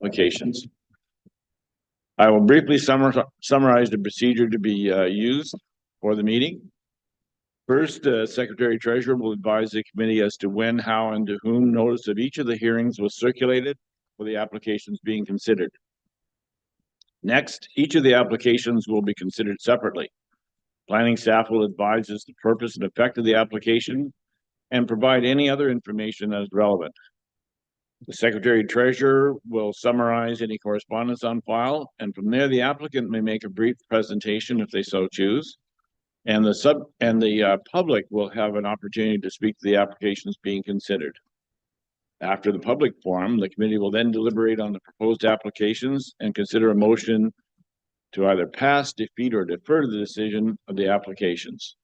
applications. I will briefly summarize the procedure to be used for the meeting. First, Secretary Treasurer will advise the committee as to when, how, and to whom notice of each of the hearings was circulated for the applications being considered. Next, each of the applications will be considered separately. Planning staff will advise us the purpose and effect of the application and provide any other information that is relevant. The Secretary Treasurer will summarize any correspondence on file, and from there, the applicant may make a brief presentation if they so choose. And the public will have an opportunity to speak to the applications being considered. After the public forum, the committee will then deliberate on the proposed applications and consider a motion to either pass, defeat, or defer the decision of the applications.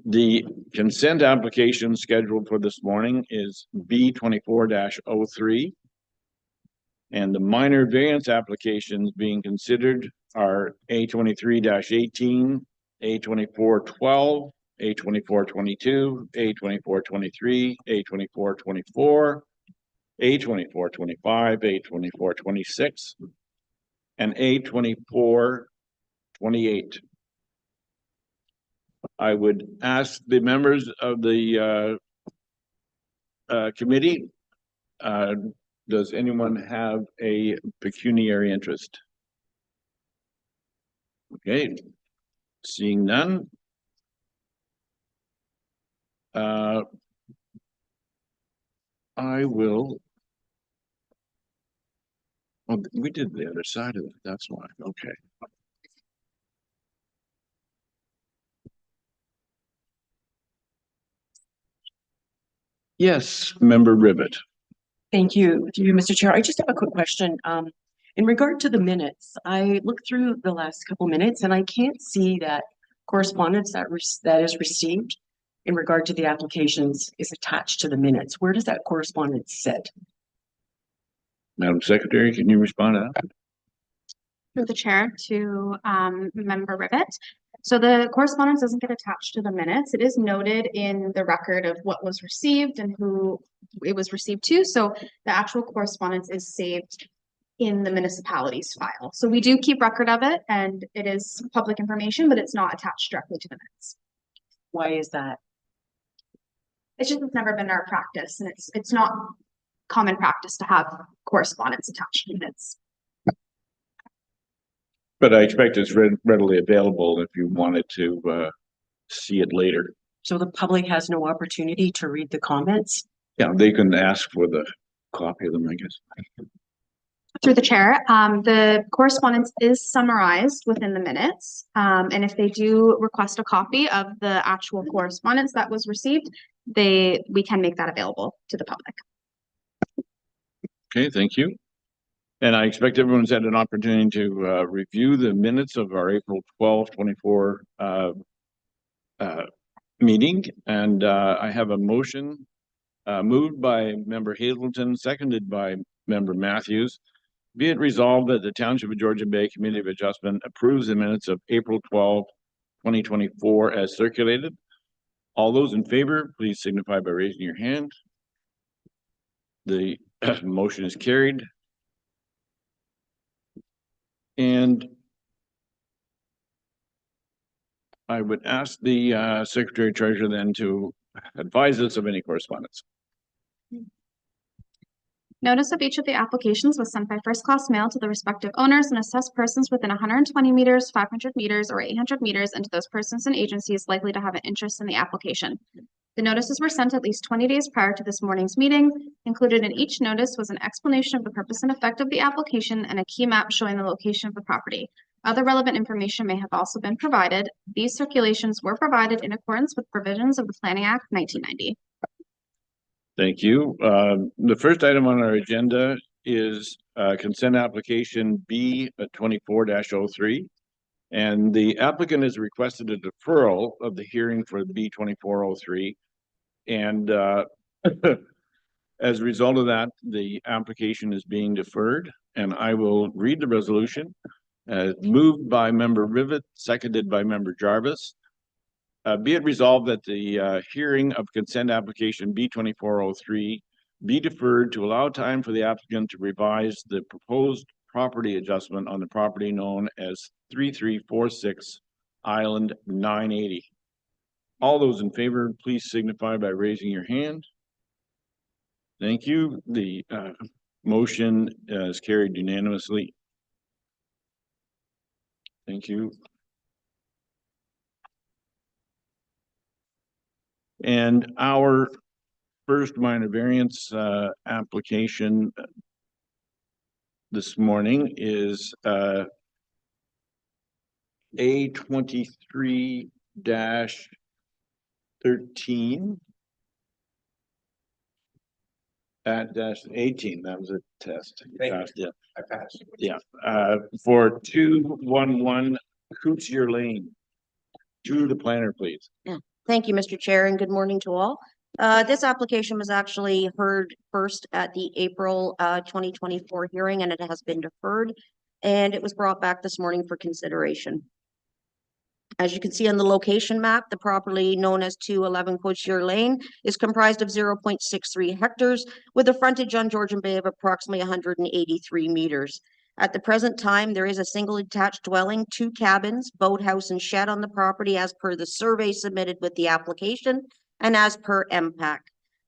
The consent application scheduled for this morning is B24-03, and the minor variance applications being considered are A23-18, A24-12, A24-22, A24-23, A24-24, A24-25, A24-26, and A24-28. I would ask the members of the committee, does anyone have a pecuniary interest? Okay, seeing none. I will. Oh, we did the other side of it. That's why. Okay. Yes, Member Ribbit. Thank you, Mr. Chair. I just have a quick question. In regard to the minutes, I looked through the last couple minutes and I can't see that correspondence that is received in regard to the applications is attached to the minutes. Where does that correspondence sit? Madam Secretary, can you respond to that? Through the chair to Member Ribbit. So the correspondence doesn't get attached to the minutes. It is noted in the record of what was received and who it was received to. So the actual correspondence is saved in the municipality's file. So we do keep record of it and it is public information, but it's not attached directly to the minutes. Why is that? It's just it's never been our practice, and it's not common practice to have correspondence attached to minutes. But I expect it's readily available if you wanted to see it later. So the public has no opportunity to read the comments? Yeah, they can ask for the copy of them, I guess. Through the chair, the correspondence is summarized within the minutes. And if they do request a copy of the actual correspondence that was received, we can make that available to the public. Okay, thank you. And I expect everyone's had an opportunity to review the minutes of our April 12, 24 meeting. And I have a motion moved by Member Hazelton, seconded by Member Matthews. Be it resolved that the Township of Georgian Bay Committee of Adjustment approves the minutes of April 12, 2024 as circulated. All those in favor, please signify by raising your hand. The motion is carried. And I would ask the Secretary Treasurer then to advise us of any correspondence. Notice of each of the applications was sent by first-class mail to the respective owners and assessed persons within 120 meters, 500 meters, or 800 meters, and to those persons and agencies likely to have an interest in the application. The notices were sent at least 20 days prior to this morning's meeting. Included in each notice was an explanation of the purpose and effect of the application and a key map showing the location of the property. Other relevant information may have also been provided. These circulations were provided in accordance with provisions of the Planning Act 1990. Thank you. The first item on our agenda is consent application B24-03. And the applicant has requested a deferral of the hearing for B24-03. And as a result of that, the application is being deferred. And I will read the resolution. Moved by Member Rivet, seconded by Member Jarvis. Be it resolved that the hearing of consent application B24-03 be deferred to allow time for the applicant to revise the proposed property adjustment on the property known as 3346 Island 980. All those in favor, please signify by raising your hand. Thank you. The motion is carried unanimously. Thank you. And our first minor variance application this morning is A23-13. At -18, that was a test. Passed, yeah. I passed. Yeah, for 211 Pecuniary Lane. To the planner, please. Thank you, Mr. Chair, and good morning to all. This application was actually heard first at the April 2024 hearing, and it has been deferred, and it was brought back this morning for consideration. As you can see on the location map, the property known as 211 Pecuniary Lane is comprised of 0.63 hectares with a frontage on Georgian Bay of approximately 183 meters. At the present time, there is a single detached dwelling, 2 cabins, boathouse and shed on the property as per the survey submitted with the application and as per MPAC.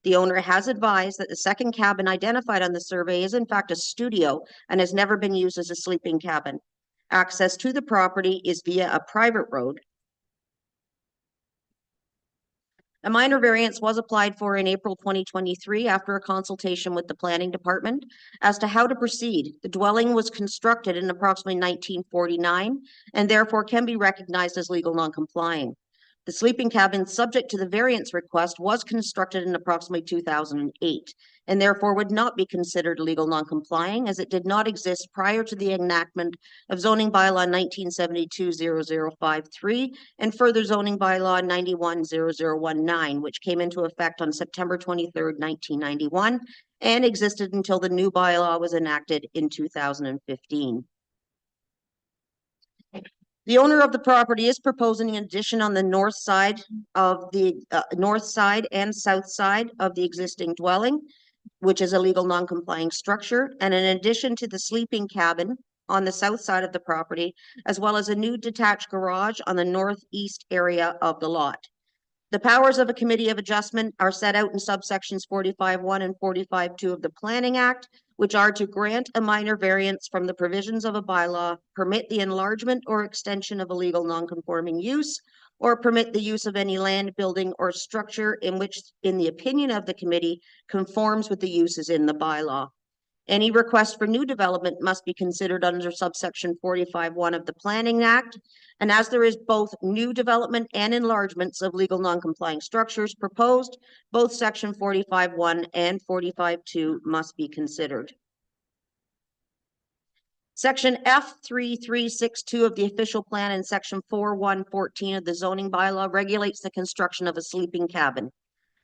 The owner has advised that the second cabin identified on the survey is in fact a studio and has never been used as a sleeping cabin. Access to the property is via a private road. A minor variance was applied for in April 2023 after a consultation with the planning department as to how to proceed. The dwelling was constructed in approximately 1949 and therefore can be recognized as legal non-complying. The sleeping cabin subject to the variance request was constructed in approximately 2008 and therefore would not be considered legal non-complying as it did not exist prior to the enactment of zoning bylaw 1972-0053 and further zoning bylaw 91-0019, which came into effect on September 23rd, 1991 and existed until the new bylaw was enacted in 2015. The owner of the property is proposing an addition on the north side and south side of the existing dwelling, which is a legal non-complying structure, and in addition to the sleeping cabin on the south side of the property, as well as a new detached garage on the northeast area of the lot. The powers of a committee of adjustment are set out in subsections 45.1 and 45.2 of the Planning Act, which are to grant a minor variance from the provisions of a bylaw, permit the enlargement or extension of a legal non-conforming use, or permit the use of any land, building, or structure in which, in the opinion of the committee, conforms with the uses in the bylaw. Any request for new development must be considered under subsection 45.1 of the Planning Act. And as there is both new development and enlargements of legal non-complying structures proposed, both section 45.1 and 45.2 must be considered. Section F3362 of the official plan and section 4114 of the zoning bylaw regulates the construction of a sleeping cabin.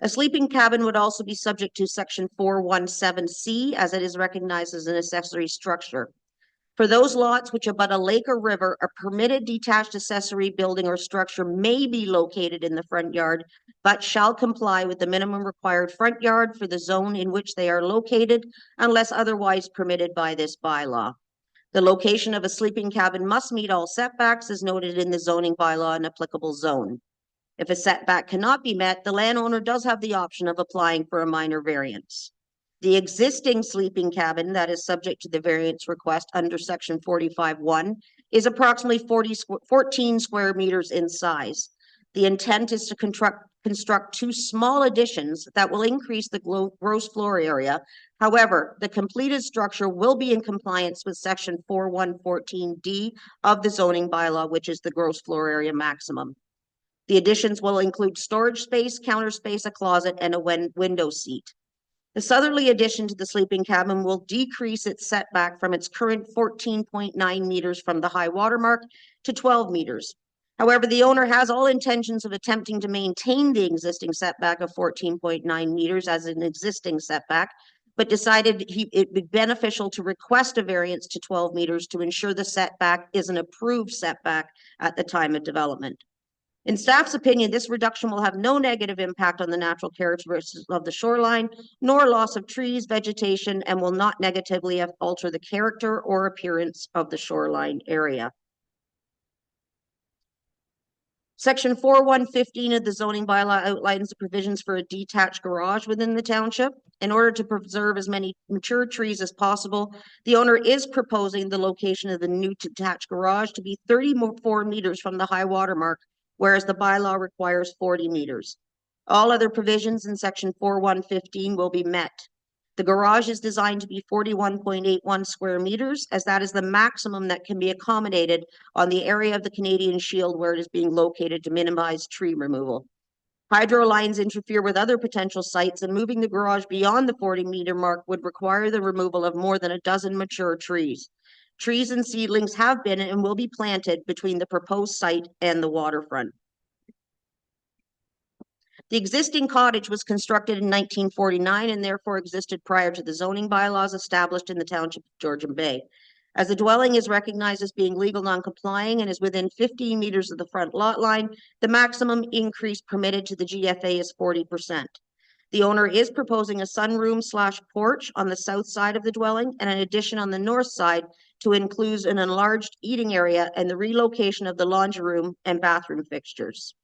A sleeping cabin would also be subject to section 417C as it is recognized as an accessory structure. For those lots which abut a lake or river, a permitted detached accessory building or structure may be located in the front yard, but shall comply with the minimum required front yard for the zone in which they are located unless otherwise permitted by this bylaw. The location of a sleeping cabin must meet all setbacks as noted in the zoning bylaw and applicable zone. If a setback cannot be met, the landowner does have the option of applying for a minor variance. The existing sleeping cabin that is subject to the variance request under section 45.1 is approximately 14 square meters in size. The intent is to construct 2 small additions that will increase the gross floor area. However, the completed structure will be in compliance with section 4114D of the zoning bylaw, which is the gross floor area maximum. The additions will include storage space, counter space, a closet, and a window seat. The southerly addition to the sleeping cabin will decrease its setback from its current 14.9 meters from the high water mark to 12 meters. However, the owner has all intentions of attempting to maintain the existing setback of 14.9 meters as an existing setback, but decided it would be beneficial to request a variance to 12 meters to ensure the setback is an approved setback at the time of development. In staff's opinion, this reduction will have no negative impact on the natural characteristics of the shoreline, nor loss of trees, vegetation, and will not negatively alter the character or appearance of the shoreline area. Section 4115 of the zoning bylaw outlines the provisions for a detached garage within the township. In order to preserve as many mature trees as possible, the owner is proposing the location of the new detached garage to be 34 meters from the high water mark, whereas the bylaw requires 40 meters. All other provisions in section 4115 will be met. The garage is designed to be 41.81 square meters, as that is the maximum that can be accommodated on the area of the Canadian Shield where it is being located to minimize tree removal. Hydro lines interfere with other potential sites, and moving the garage beyond the 40-meter mark would require the removal of more than a dozen mature trees. Trees and seedlings have been and will be planted between the proposed site and the waterfront. The existing cottage was constructed in 1949 and therefore existed prior to the zoning bylaws established in the township of Georgian Bay. As the dwelling is recognized as being legal non-complying and is within 15 meters of the front lot line, the maximum increase permitted to the GFA is 40%. The owner is proposing a sunroom/porch on the south side of the dwelling and an addition on the north side to include an enlarged eating area and the relocation of the laundry room and bathroom fixtures.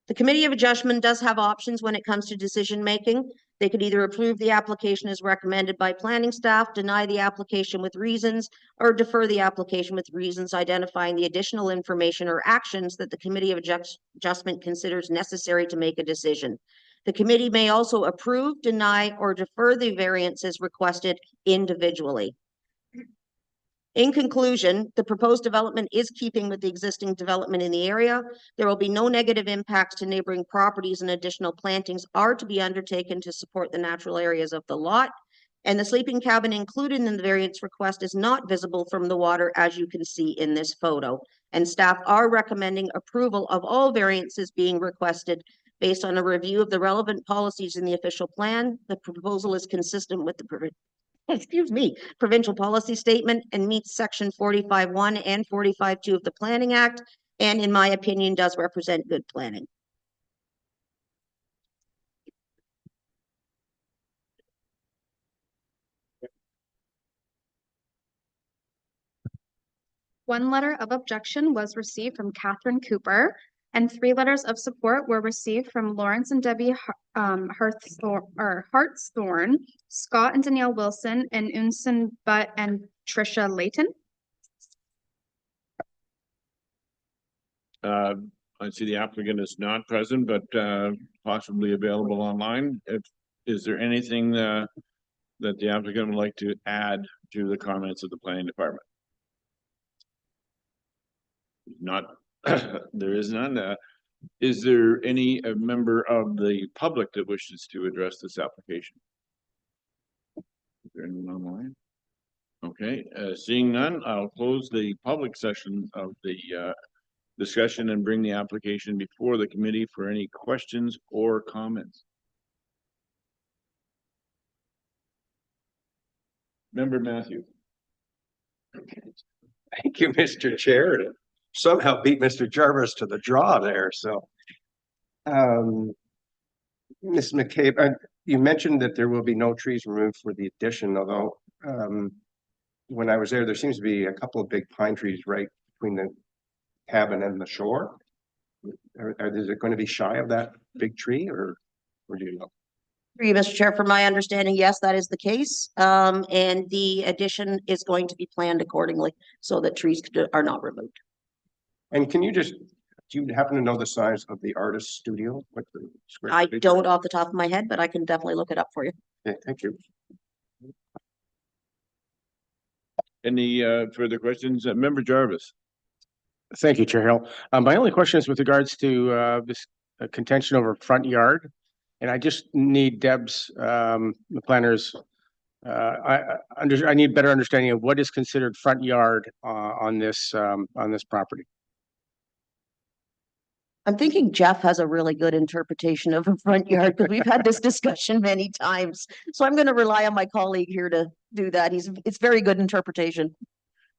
The Committee of Adjustment does have options when it comes to decision making. They could either approve the application as recommended by planning staff, deny the application with reasons, or defer the application with reasons identifying the additional information or actions that the Committee of Adjustment considers necessary to make a decision. The committee may also approve, deny, or defer the variances requested individually. In conclusion, the proposed development is keeping with the existing development in the area. There will be no negative impacts to neighboring properties, and additional plantings are to be undertaken to support the natural areas of the lot. And the sleeping cabin included in the variance request is not visible from the water, as you can see in this photo. And staff are recommending approval of all variances being requested based on a review of the relevant policies in the official plan. The proposal is consistent with the provincial policy statement and meets section 45.1 and 45.2 of the Planning Act, and in my opinion, does represent good planning. One letter of objection was received from Catherine Cooper, and 3 letters of support were received from Lawrence and Debbie Hartshorn, Scott and Danielle Wilson, and Unsen Butt and Trisha Layton. I see the applicant is not present, but possibly available online. Is there anything that the applicant would like to add to the comments of the planning department? Not, there is none. Is there any member of the public that wishes to address this application? Is there anyone online? Okay, seeing none, I'll close the public session of the discussion and bring the application before the committee for any questions or comments. Member Matthew. Thank you, Mr. Chair. To somehow beat Mr. Jarvis to the draw there. So, Ms. McCabe, you mentioned that there will be no trees removed for the addition, although when I was there seems to be a couple of big pine trees right between the cabin and the shore. Is it going to be shy of that big tree, or do you know? Mr. Chair, from my understanding, yes, that is the case. And the addition is going to be planned accordingly so that trees are not removed. And can you do you happen to know the size of the artist studio? What the square I footage? don't off the top of my head, but I can definitely look it up for you. Okay, thank you. Any further questions? Member Jarvis. Thank you, Chair Hill. My only question is with regards to this contention over front yard. And I just need Deb's, the planner's, I need better understanding of what is considered front yard on this property. I'm thinking Jeff has a really good interpretation of a front yard because we've had this discussion many times. So I'm going to rely on my colleague here to do that. It's very good interpretation.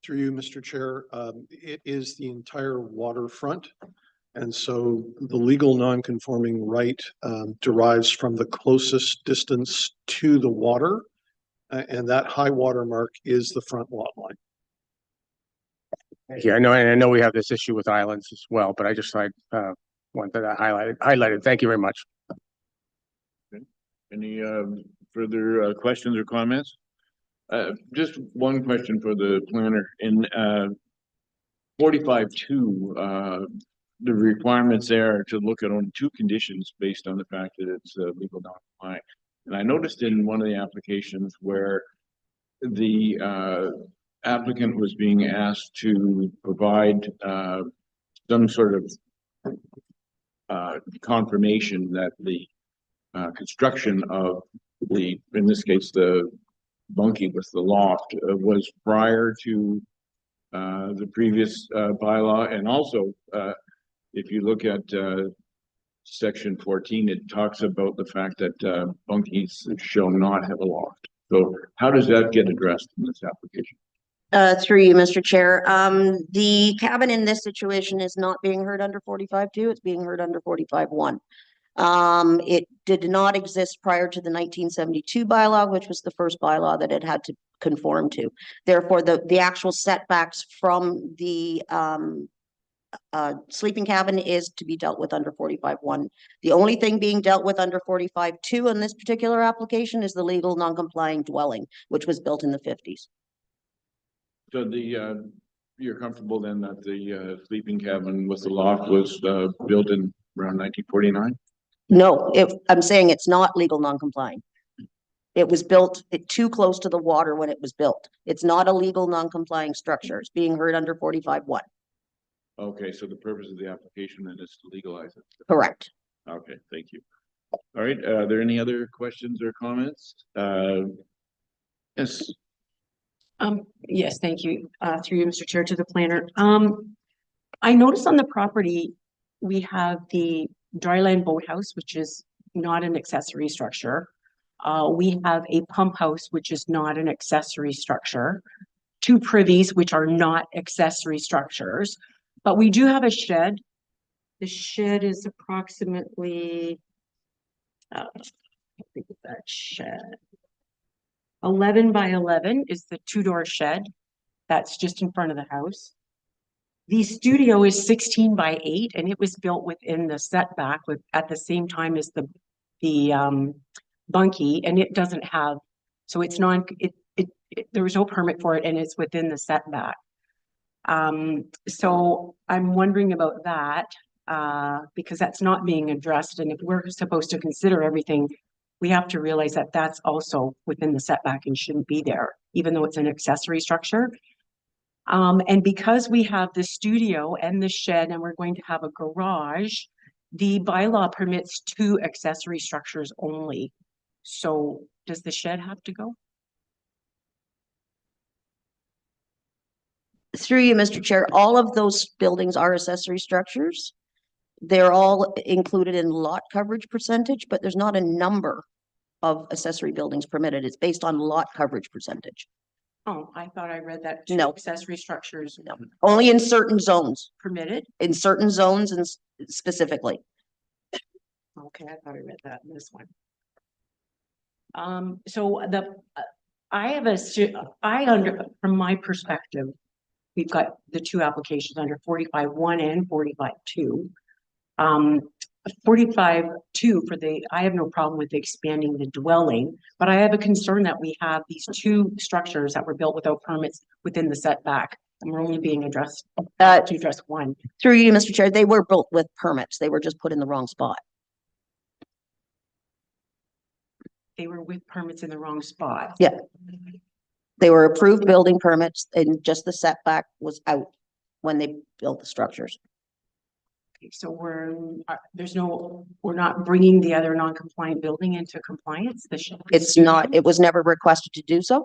Through you, Mr. Chair, it is the entire waterfront. And so the legal non-conforming right derives from the closest distance to the water. And that high water mark is the front lot line. Thank you. I know we have this issue with islands as well, but I just wanted that highlighted. Thank you very much. Any further questions or comments? Just one question for the planner. In 45-2, the requirements there are to look at only two conditions based on the fact that it's legal non-compliant. And I noticed in one of the applications where the applicant was being asked to provide some sort of confirmation that the construction of the, in this case, the bunkie with the loft was prior to the previous bylaw. And also, if you look at section 14, it talks about the fact that bunkies shall not have a loft. So how does that get addressed in this application? Through you, Mr. Chair. The cabin in this situation is not being heard under 45-2. It's being heard under 45-1. It did not exist prior to the 1972 bylaw, which was the first bylaw that it had to conform to. Therefore, the actual setbacks from the sleeping cabin is to be dealt with under 45-1. The only thing being dealt with under 45-2 in this particular application is the legal non-complying dwelling, which was built in the 50s. So you're comfortable then that the sleeping cabin with the loft was built in around 1949? No, I'm saying it's not legal non-complying. It was built too close to the water when it was built. It's not a legal non-complying structure. It's being heard under 45-1. Okay, so the purpose of the application then is to legalize it. Correct. Okay, thank you. All right, are there any other questions or comments? Yes. Yes, thank you. Through you, Mr. Chair, to the planner. I noticed on the property, we have the dryland boathouse, which is not an accessory structure. We have a pump house, which is not an accessory structure. Two privies, which are not accessory structures. But we do have a shed. The shed is approximately, I think that shed, 11 by 11 is the two-door shed. That's just in front of the house. The studio is 16 by 8, and it was built within the setback at the same time as the bunkie, and it doesn't have, so it's there was no permit for it, and it's within the setback. So I'm wondering about that because that's not being addressed, and if we're supposed to consider everything, we have to realize that that's also within the setback and shouldn't be there, even though it's an accessory structure. And because we have the studio and the shed and we're going to have a garage, the bylaw permits 2 accessory structures only. So does the shed have to go? Through you, Mr. Chair, all of those buildings are accessory structures. They're all included in lot coverage percentage, but there's not a number of accessory buildings permitted. It's based on lot coverage percentage. Oh, I thought I read that 2 No. accessory structures No, only in certain zones, permitted. in certain zones and specifically. Okay, I thought I read that in this one. So from my perspective, we've got the 2 applications under 45-1 and 45-2. 45-2 I have no problem with expanding the dwelling, but I have a concern that we have these 2 structures that were built without permits within the setback, and we're only being addressed to address 1. Through you, Mr. Chair, they were built with permits. They were just put in the wrong spot. They were with permits in the wrong spot. Yeah. They were approved building permits and just the setback was out when they built the structures. Okay, so we're not bringing the other non-compliant building into compliance. It's not, it was never requested to do so.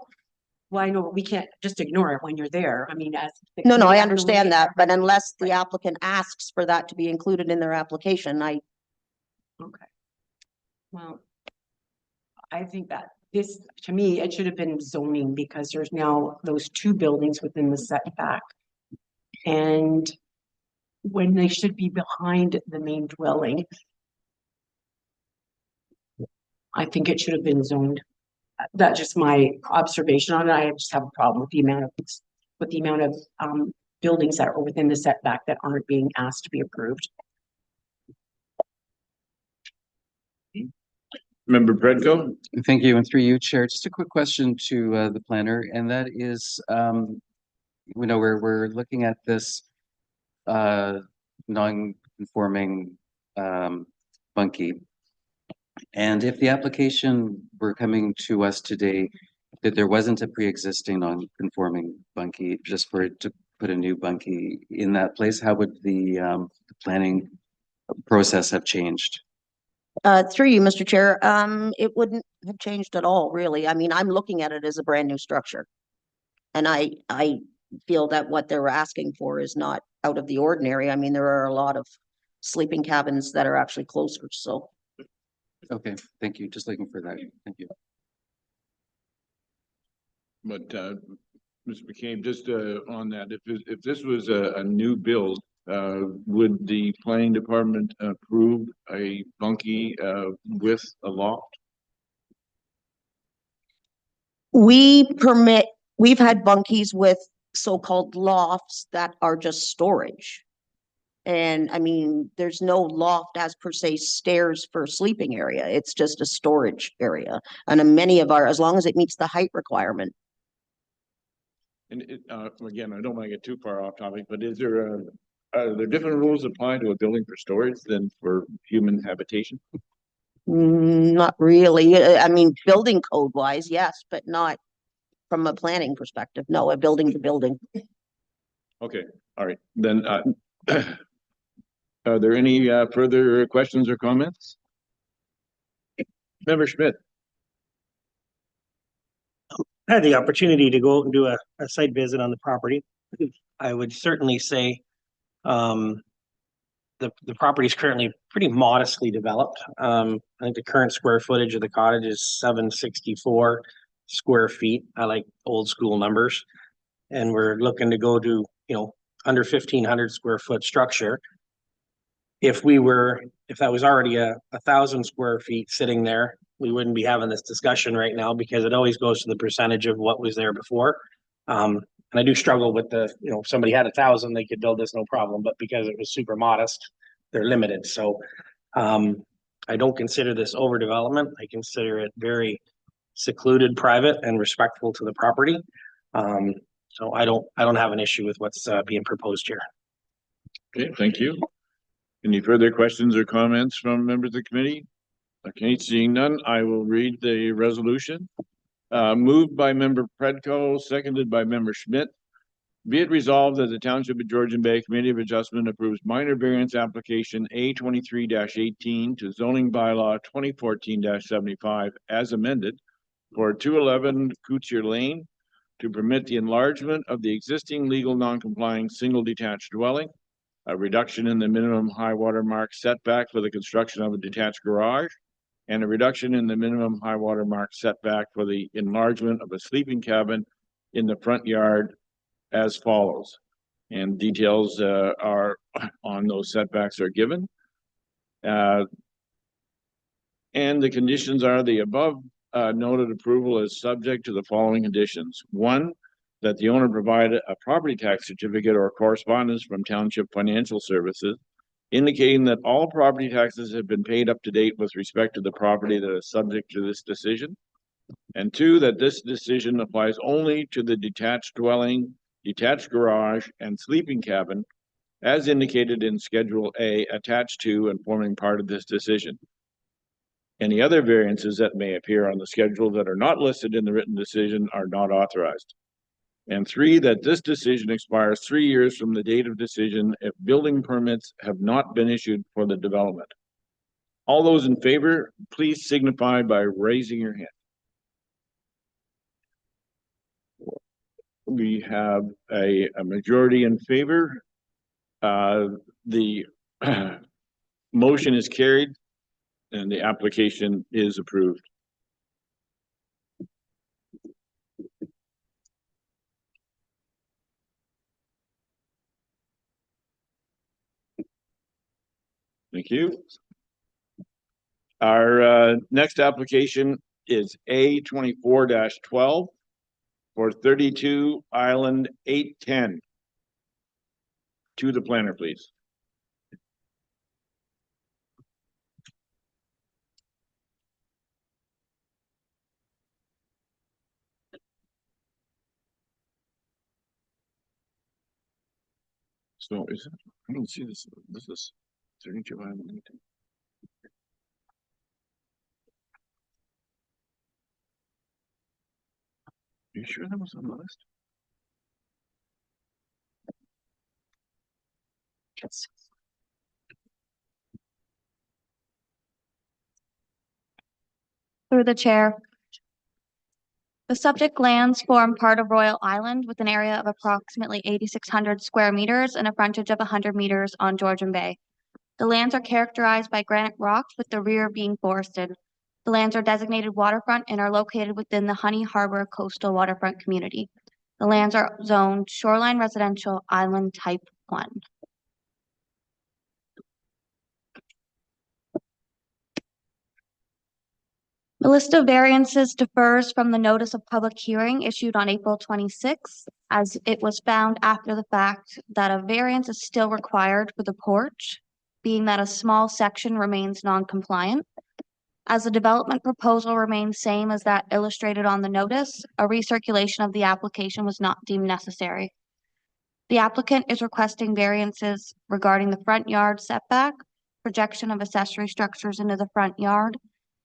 Well, I know we can't just ignore it when you're there. I mean, No, I understand that, but unless the applicant asks for that to be included in their application, Okay. Well, I think that this, to me, it should have been zoning because there's now those two buildings within the setback. And when they should be behind the main dwelling, I think it should have been zoned. That's just my observation on it. I just have a problem with the amount of buildings that are within the setback that aren't being asked to be approved. Member Predko? Thank you, and through you, Chair, just a quick question to the planner, and that is, we're looking at this non-conforming bunkie. And if the application were coming to us today, that there wasn't a pre-existing non-conforming bunkie, just for it to put a new bunkie in that place, how would the planning process have changed? Through you, Mr. Chair, it wouldn't have changed at all, really. I mean, I'm looking at it as a brand new structure. And I feel that what they're asking for is not out of the ordinary. I mean, there are a lot of sleeping cabins that are actually closer, so. Okay, thank you. Just looking for that. Thank you. But Mr. McCain, just on that, if this was a new build, would the planning department approve a bunkie with a loft? We've had bunkies with so-called lofts that are just storage. And I mean, there's no loft as per se stairs for a sleeping area. It's just a storage area. And many of our, as long as it meets the height requirement. And again, I don't want to get too far off topic, but are there different rules apply to a building for storage than for human habitation? Not really. I mean, building code wise, yes, but not from a planning perspective. No, a building to building. Okay, all right. Then are there any further questions or comments? Member Schmidt. I had the opportunity to go out and do a site visit on the property. I would certainly say the property is currently pretty modestly developed. I think the current square footage of the cottage is 764 square feet. I like old school numbers. And we're looking to go to, under 1,500 square foot structure. If that was already a 1,000 square feet sitting there, we wouldn't be having this discussion right now because it always goes to the percentage of what was there before. And I do struggle with if somebody had 1,000, they could build this no problem, but because it was super modest, they're limited. So I don't consider this overdevelopment. I consider it very secluded, private, and respectful to the property. So I don't have an issue with what's being proposed here. Okay, thank you. Any further questions or comments from members of the committee? Okay, seeing none, I will read the resolution. Moved by Member Predko, seconded by Member Schmidt. Be it resolved that the Township of Georgian Bay Committee of Adjustment approves minor variance application A23-18 to zoning bylaw 2014-75 as amended for 211 Coutier Lane to permit the enlargement of the existing legal non-complying single detached dwelling, a reduction in the minimum high water mark setback for the construction of a detached garage, and a reduction in the minimum high water mark setback for the enlargement of a sleeping cabin in the front yard as follows. And details are on those setbacks are given. And the conditions are the above noted approval is subject to the following conditions. One, that the owner provide a property tax certificate or correspondence from Township Financial Services indicating that all property taxes have been paid up to date with respect to the property that is subject to this decision. And two, that this decision applies only to the detached dwelling, detached garage, and sleeping cabin as indicated in Schedule A attached to and forming part of this decision. Any other variances that may appear on the schedule that are not listed in the written decision are not authorized. And three, that this decision expires 3 years from the date of decision if building permits have not been issued for the development. All those in favor, please signify by raising your hand. We have a majority in favor. The motion is carried and the application is approved. Thank you. Our next application is A 24-12 for 32 Island 810. To the planner, please. So is it, I don't see this. This is 32 Island 810. Are you sure that was on the list? Yes. Through the chair. The subject lands form part of Royal Island with an area of approximately 8,600 square meters and a frontage of 100 meters on Georgian Bay. The lands are characterized by granite rocks with the rear being forested. The lands are designated waterfront and are located within the Honey Harbor Coastal Waterfront Community. The lands are zoned shoreline residential island type 1. The list of variances differs from the notice of public hearing issued on April 26, as it was found after the fact that a variance is still required for the porch, being that a small section remains non-compliant. As the development proposal remains same as that illustrated on the notice, a recirculation of the application was not deemed necessary. The applicant is requesting variances regarding the front yard setback, projection of accessory structures into the front yard,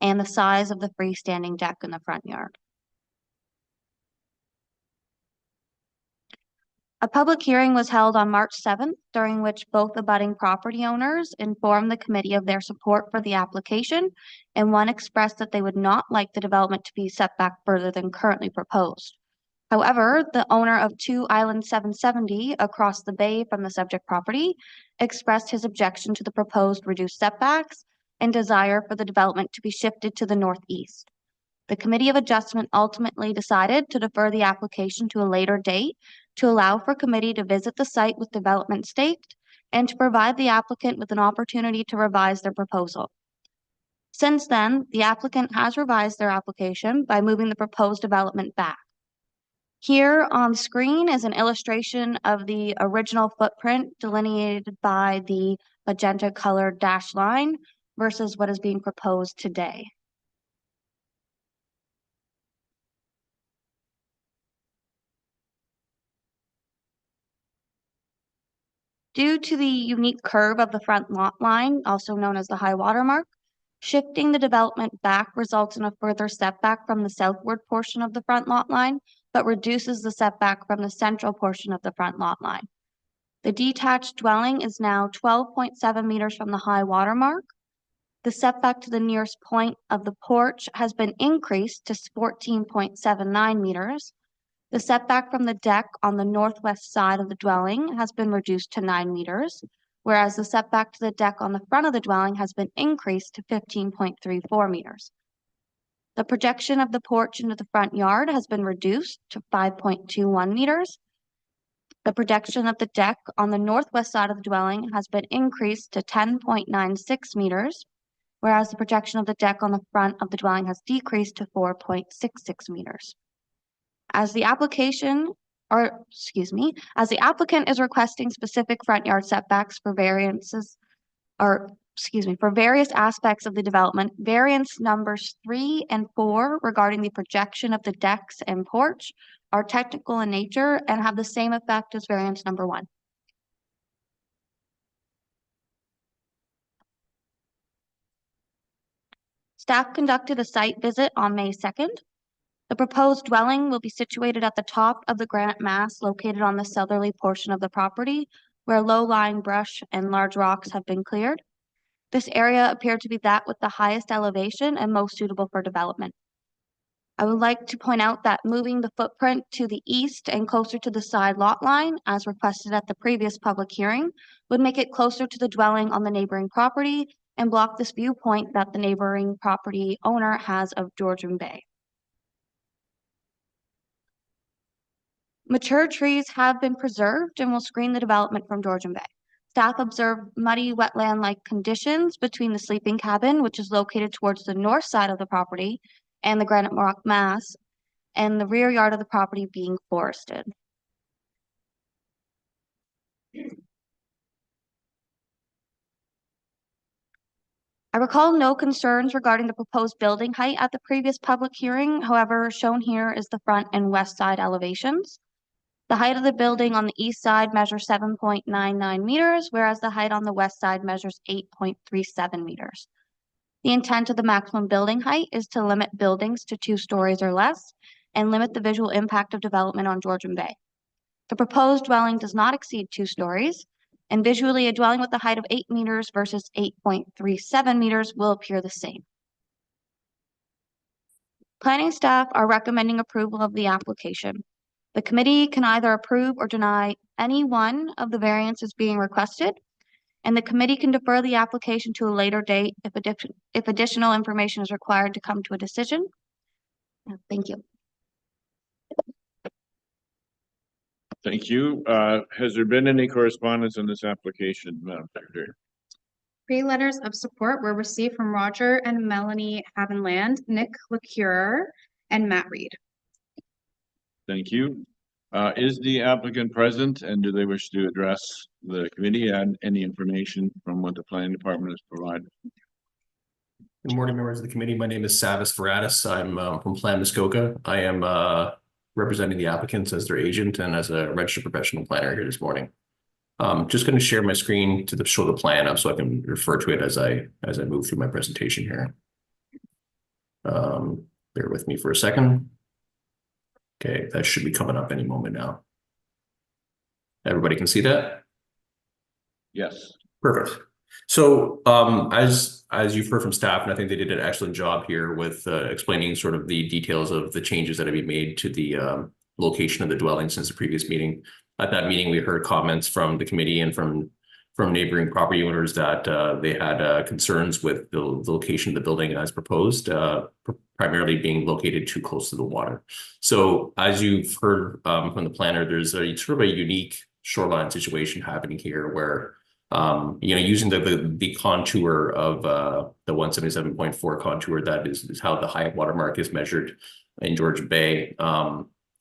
and the size of the freestanding deck in the front yard. A public hearing was held on March 7th, during which both abutting property owners informed the committee of their support for the application, and one expressed that they would not like the development to be set back further than currently proposed. However, the owner of 2 Island 770 across the bay from the subject property expressed his objection to the proposed reduced setbacks and desire for the development to be shifted to the northeast. The Committee of Adjustment ultimately decided to defer the application to a later date to allow for committee to visit the site with development staked and to provide the applicant with an opportunity to revise their proposal. Since then, the applicant has revised their application by moving the proposed development back. Here on screen is an illustration of the original footprint delineated by the magenta colored dashed line versus what is being proposed today. Due to the unique curve of the front lot line, also known as the high water mark, shifting the development back results in a further setback from the southward portion of the front lot line, but reduces the setback from the central portion of the front lot line. The detached dwelling is now 12.7 meters from the high water mark. The setback to the nearest point of the porch has been increased to 14.79 meters. The setback from the deck on the northwest side of the dwelling has been reduced to 9 meters, whereas the setback to the deck on the front of the dwelling has been increased to 15.34 meters. The projection of the porch into the front yard has been reduced to 5.21 meters. The projection of the deck on the northwest side of the dwelling has been increased to 10.96 meters, whereas the projection of the deck on the front of the dwelling has decreased to 4.66 meters. As the applicant is requesting specific front yard setbacks for various aspects of the development, variance numbers 3 and 4 regarding the projection of the decks and porch are technical in nature and have the same effect as variance number 1. Staff conducted a site visit on May 2nd. The proposed dwelling will be situated at the top of the granite mass located on the southerly portion of the property, where low-lying brush and large rocks have been cleared. This area appeared to be that with the highest elevation and most suitable for development. I would like to point out that moving the footprint to the east and closer to the side lot line, as requested at the previous public hearing, would make it closer to the dwelling on the neighboring property and block this viewpoint that the neighboring property owner has of Georgian Bay. Mature trees have been preserved and will screen the development from Georgian Bay. Staff observed muddy wetland-like conditions between the sleeping cabin, which is located towards the north side of the property, and the granite rock mass, and the rear yard of the property being forested. I recall no concerns regarding the proposed building height at the previous public hearing. However, shown here is the front and west side elevations. The height of the building on the east side measures 7.99 meters, whereas the height on the west side measures 8.37 meters. The intent of the maximum building height is to limit buildings to 2 stories or less and limit the visual impact of development on Georgian Bay. The proposed dwelling does not exceed 2 stories, and visually a dwelling with a height of 8 meters versus 8.37 meters will appear the same. Planning staff are recommending approval of the application. The committee can either approve or deny any one of the variances being requested, and the committee can defer the application to a later date if additional information is required to come to a decision. Thank you. Thank you. Has there been any correspondence on this application, Madam Secretary? 3 letters of support were received from Roger and Melanie Havenland, Nick LeCure, and Matt Reed. Thank you. Is the applicant present, and do they wish to address the committee and any information from what the planning department has provided? Good morning, members of the committee. My name is Savis Varatis. I'm from Plan Muskoka. I am representing the applicants as their agent and as a registered professional planner here this morning. Just going to share my screen to show the plan up so I can refer to it as I move through my presentation here. Bear with me for a second. Okay, that should be coming up any moment now. Everybody can see that? Yes. Perfect. So as you've heard from staff, and I think they did an excellent job here with explaining sort of the details of the changes that have been made to the location of the dwelling since the previous meeting. At that meeting, we heard comments from the committee and from neighboring property owners that they had concerns with the location of the building as proposed, primarily being located too close to the water. So as you've heard from the planner, there's a sort of a unique shoreline situation happening here where using the contour of the 177.4 contour, that is how the high water mark is measured in Georgian Bay.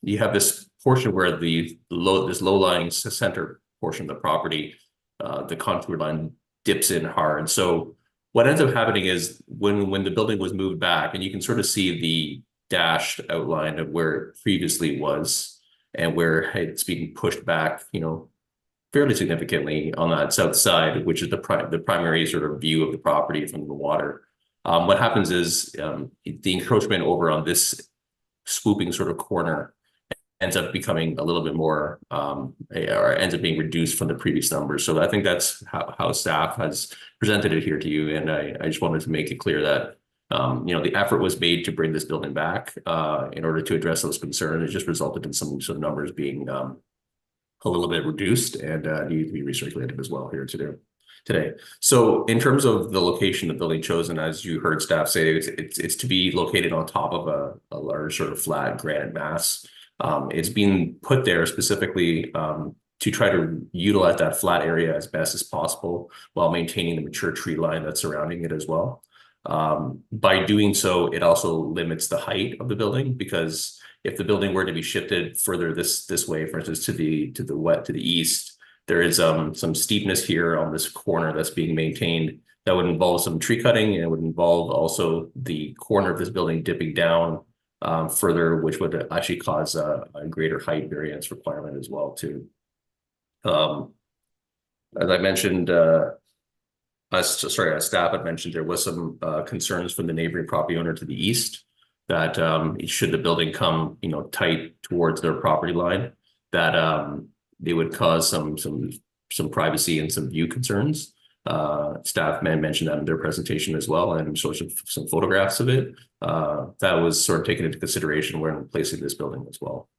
You have this portion where this low-lying center portion of the property, the contour line dips in hard. So what ends up happening is when the building was moved back, and you can sort of see the dashed outline of where it previously was and where it's being pushed back, fairly significantly on that south side, which is the primary sort of view of the property from the water. What happens is the encroachment over on this swooping sort of corner ends up becoming a little bit more, or ends up being reduced from the previous numbers. So I think that's how staff has presented it here to you. And I just wanted to make it clear that, the effort was made to bring this building back in order to address those concerns. It just resulted in some numbers being a little bit reduced and need to be recirculated as well here today. So in terms of the location of the building chosen, as you heard staff say, it's to be located on top of a large sort of flat granite mass. It's being put there specifically to try to utilize that flat area as best as possible while maintaining the mature tree line that's surrounding it as well. By doing so, it also limits the height of the building, because if the building were to be shifted further this way, for instance, to the east, there is some steepness here on this corner that's being maintained that would involve some tree cutting, and it would involve also the corner of this building dipping down further, which would actually cause a greater height variance requirement as well too. As I mentioned, as staff had mentioned, there was some concerns from the neighboring property owner to the east that should the building come, tight towards their property line, that they would cause some privacy and some view concerns. Staff mentioned that in their presentation as well, and showed some photographs of it. That was sort of taken into consideration when placing this building as well.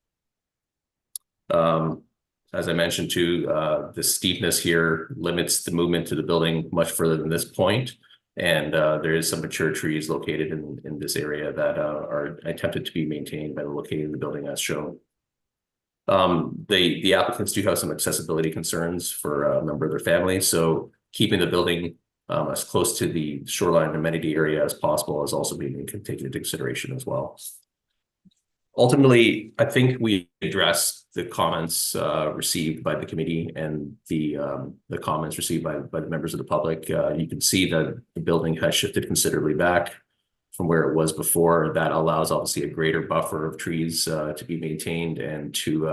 As I mentioned too, the steepness here limits the movement to the building much further than this point. And there is some mature trees located in this area that are attempted to be maintained by locating the building as shown. the applicants do have some accessibility concerns for a member of their family, so keeping the building as close to the shoreline amenity area as possible is also being taken into consideration as well. Ultimately, I think we addressed the comments received by the committee and the comments received by the members of the public. You can see that the building has shifted considerably back from where it was before. That allows obviously a greater buffer of trees to be maintained and to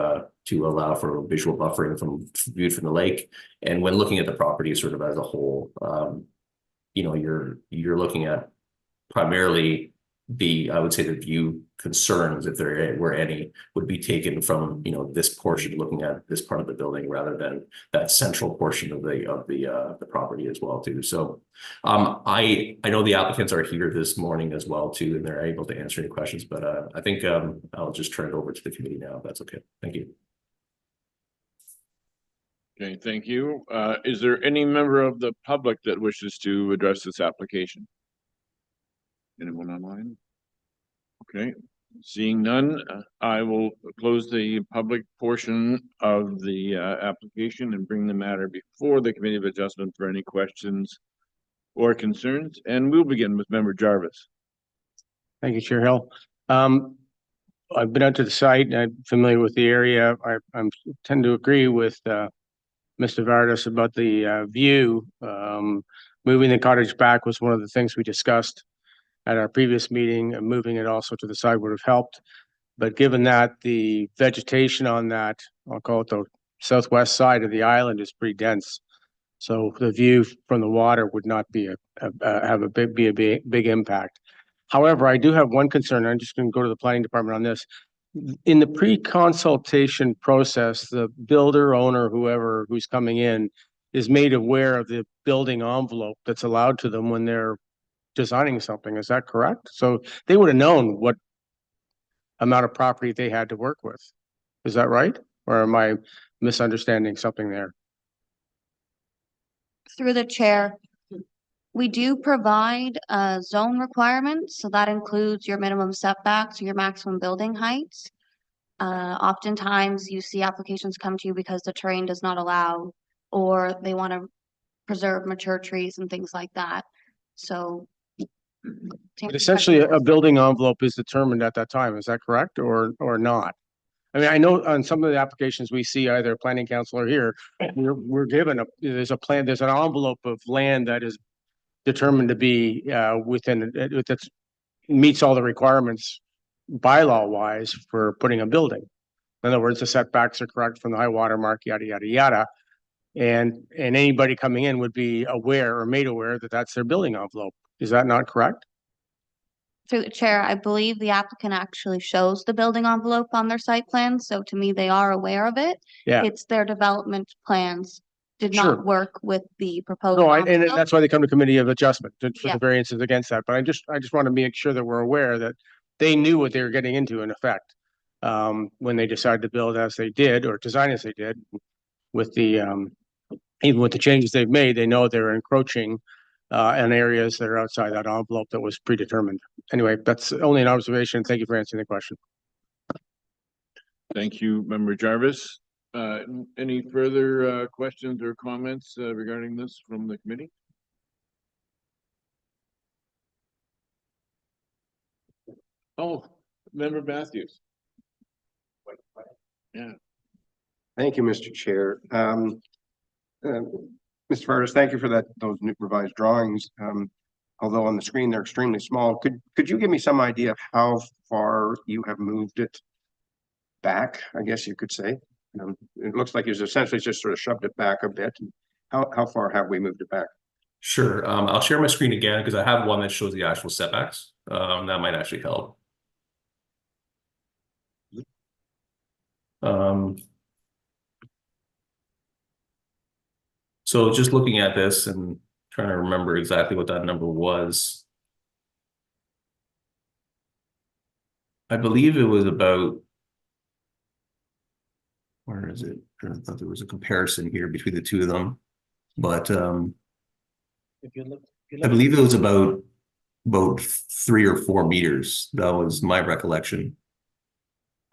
allow for visual buffering from viewed from the lake. And when looking at the property sort of as a whole, you know, you're looking at primarily I would say the view concerns, if there were any, would be taken from, you know, this portion, looking at this part of the building rather than that central portion of the property as well too. So I know the applicants are here this morning as well too, and they're able to answer any questions, but I think I'll just turn it over to the committee now, if that's okay. Thank you. Okay, thank you. Is there any member of the public that wishes to address this application? Anyone online? Okay, seeing none, I will close the public portion of the application and bring the matter before the Committee of Adjustment for any questions or concerns. And we'll begin with Member Jarvis. Thank you, Chair Hill. I've been out to the site and I'm familiar with the area. I tend to agree with Mr. Vardas about the view. Moving the cottage back was one of the things we discussed at our previous meeting, and moving it also to the side would have helped. But given that the vegetation on that, I'll call it the southwest side of the island, is pretty dense. So the view from the water would not be a big impact. However, I do have one concern. I'm just going to go to the planning department on this. In the pre-consultation process, the builder, owner, who's coming in is made aware of the building envelope that's allowed to them when they're designing something. Is that correct? So they would have known what amount of property they had to work with. Is that right? Or am I misunderstanding something there? Through the chair, we do provide zone requirements, so that includes your minimum setbacks, your maximum building heights. Oftentimes you see applications come to you because the terrain does not allow, or they want to preserve mature trees and things like that. So But essentially, a building envelope is determined at that time. Is that correct or not? I mean, I know on some of the applications we see, either planning council or here, we're given there's a plan, there's an envelope of land that is determined to be within that meets all the requirements bylaw wise for putting a building. In other words, the setbacks are correct from the high water mark, yada yada yada. And anybody coming in would be aware or made aware that that's their building envelope. Is that not correct? Through the chair, I believe the applicant actually shows the building envelope on their site plan, so to me, they are aware of it. Yeah. It's their development plans did Sure. not work with the proposed. No, and envelope. that's why they come to committee of adjustment for Yeah. the variances against that. But I just want to make sure that we're aware that they knew what they were getting into in effect when they decided to build as they did or design as they did. With the even with the changes they've made, they know they're encroaching in areas that are outside that envelope that was predetermined. Anyway, that's only an observation. Thank you for answering the question. Thank you, Member Jarvis. Any further questions or comments regarding this from the committee? Oh, Member Matthews. Yeah. Thank you, Mr. Chair. Mr. Vardas, thank you for those new revised drawings. Although on the screen they're extremely small, could you give me some idea of how far you have moved it back, I guess you could say? It looks like you've essentially just sort of shoved it back a bit. How far have we moved it back? Sure. I'll share my screen again because I have one that shows the actual setbacks. That might actually help. So just looking at this and trying to remember exactly what that number was. I believe it was about, where is it? I thought there was a comparison here between the two of them, but If you look, I believe it was about 3 or 4 meters. That was my recollection.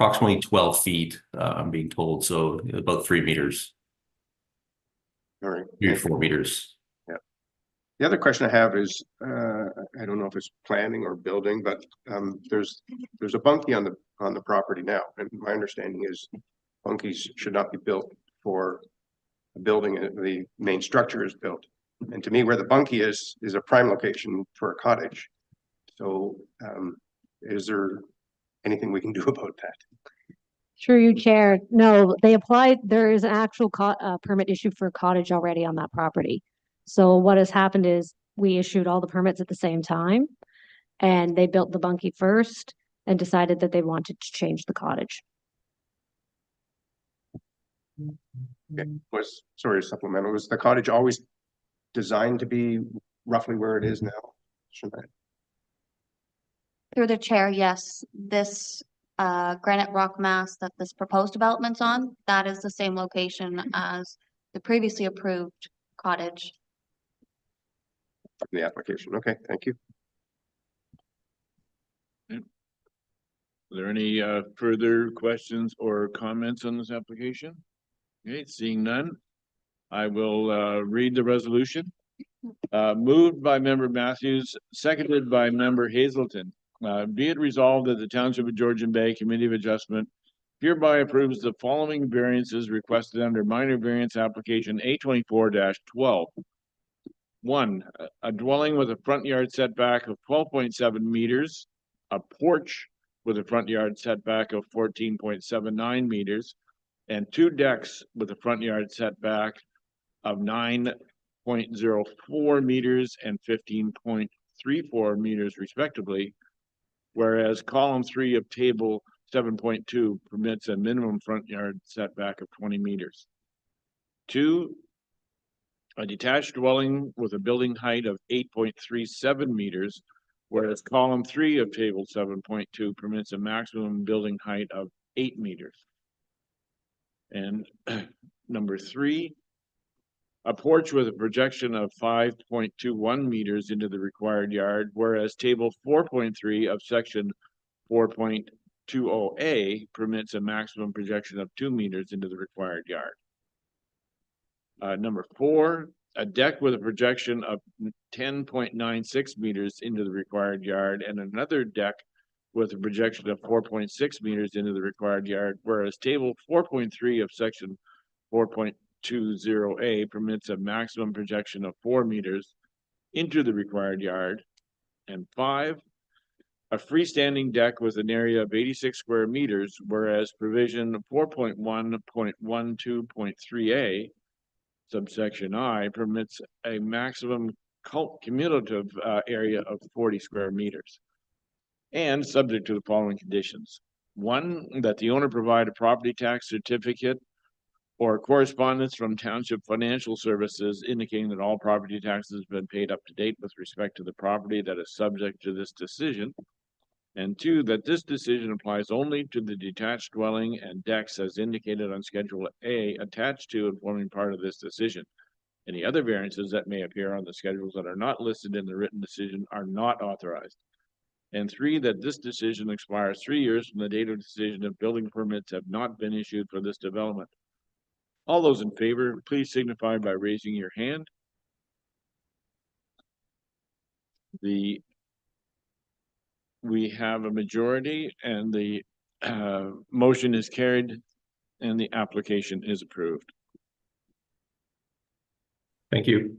approximately 12 feet, I'm being told, so about 3 meters, All right. 3 or thank you. 4 meters. The other question I have is, I don't know if it's planning or building, but there's a bunkie on the property now, and my understanding is bunkies should not be built for a building. The main structure is built, and to me, where the bunkie is a prime location for a cottage. So, is there anything we can do about that? Through you, Chair. No, they applied, there is an actual permit issued for a cottage already on that property. So what has happened is we issued all the permits at the same time and they built the bunkie first and decided that they wanted to change the cottage. Okay. Sorry, supplemental. Was the cottage always designed to be roughly where it is now? Through the chair, yes, this granite rock mass that this proposed development's on, that is the same location as the previously approved cottage. The application. Okay, thank you. Are there any further questions or comments on this application? Okay, seeing none, I will read the resolution. Moved by member Matthews, seconded by member Hazelton. Be it resolved that the Township of Georgian Bay Committee of Adjustment hereby approves the following variances requested under minor variance application A24-12. 1, a dwelling with a front yard setback of 12.7 meters, a porch with a front yard setback of 14.79 meters, and 2 decks with a front yard setback of 9.04 meters and 15.34 meters respectively, whereas column 3 of table 7.2 permits a minimum front yard setback of 20 meters. 2, a detached dwelling with a building height of 8.37 meters, whereas column 3 of table 7.2 permits a maximum building height of 8 meters. And number 3, a porch with a projection of 5.21 meters into the required yard, whereas table 4.3 of section 4.20A permits a maximum projection of 2 meters into the required yard. Number 4, a deck with a projection of 10.96 meters into the required yard, and another deck with a projection of 4.6 meters into the required yard, whereas table 4.3 of section 4.20A permits a maximum projection of 4 meters into the required yard. And 5, a freestanding deck with an area of 86 square meters, whereas provision 4.1.12.3A subsection I permits a maximum cumulative area of 40 square meters, and subject to the following conditions. 1, that the owner provide a property tax certificate or correspondence from Township Financial Services indicating that all property taxes have been paid up to date with respect to the property that is subject to this decision. And 2, that this decision applies only to the detached dwelling and decks as indicated on Schedule A attached to and forming part of this decision. Any other variances that may appear on the schedules that are not listed in the written decision are not authorized. And 3, that this decision expires 3 years from the date of decision if building permits have not been issued for this development. All those in favor, please signify by raising your hand. We have a majority and the motion is carried and the application is approved. Thank you.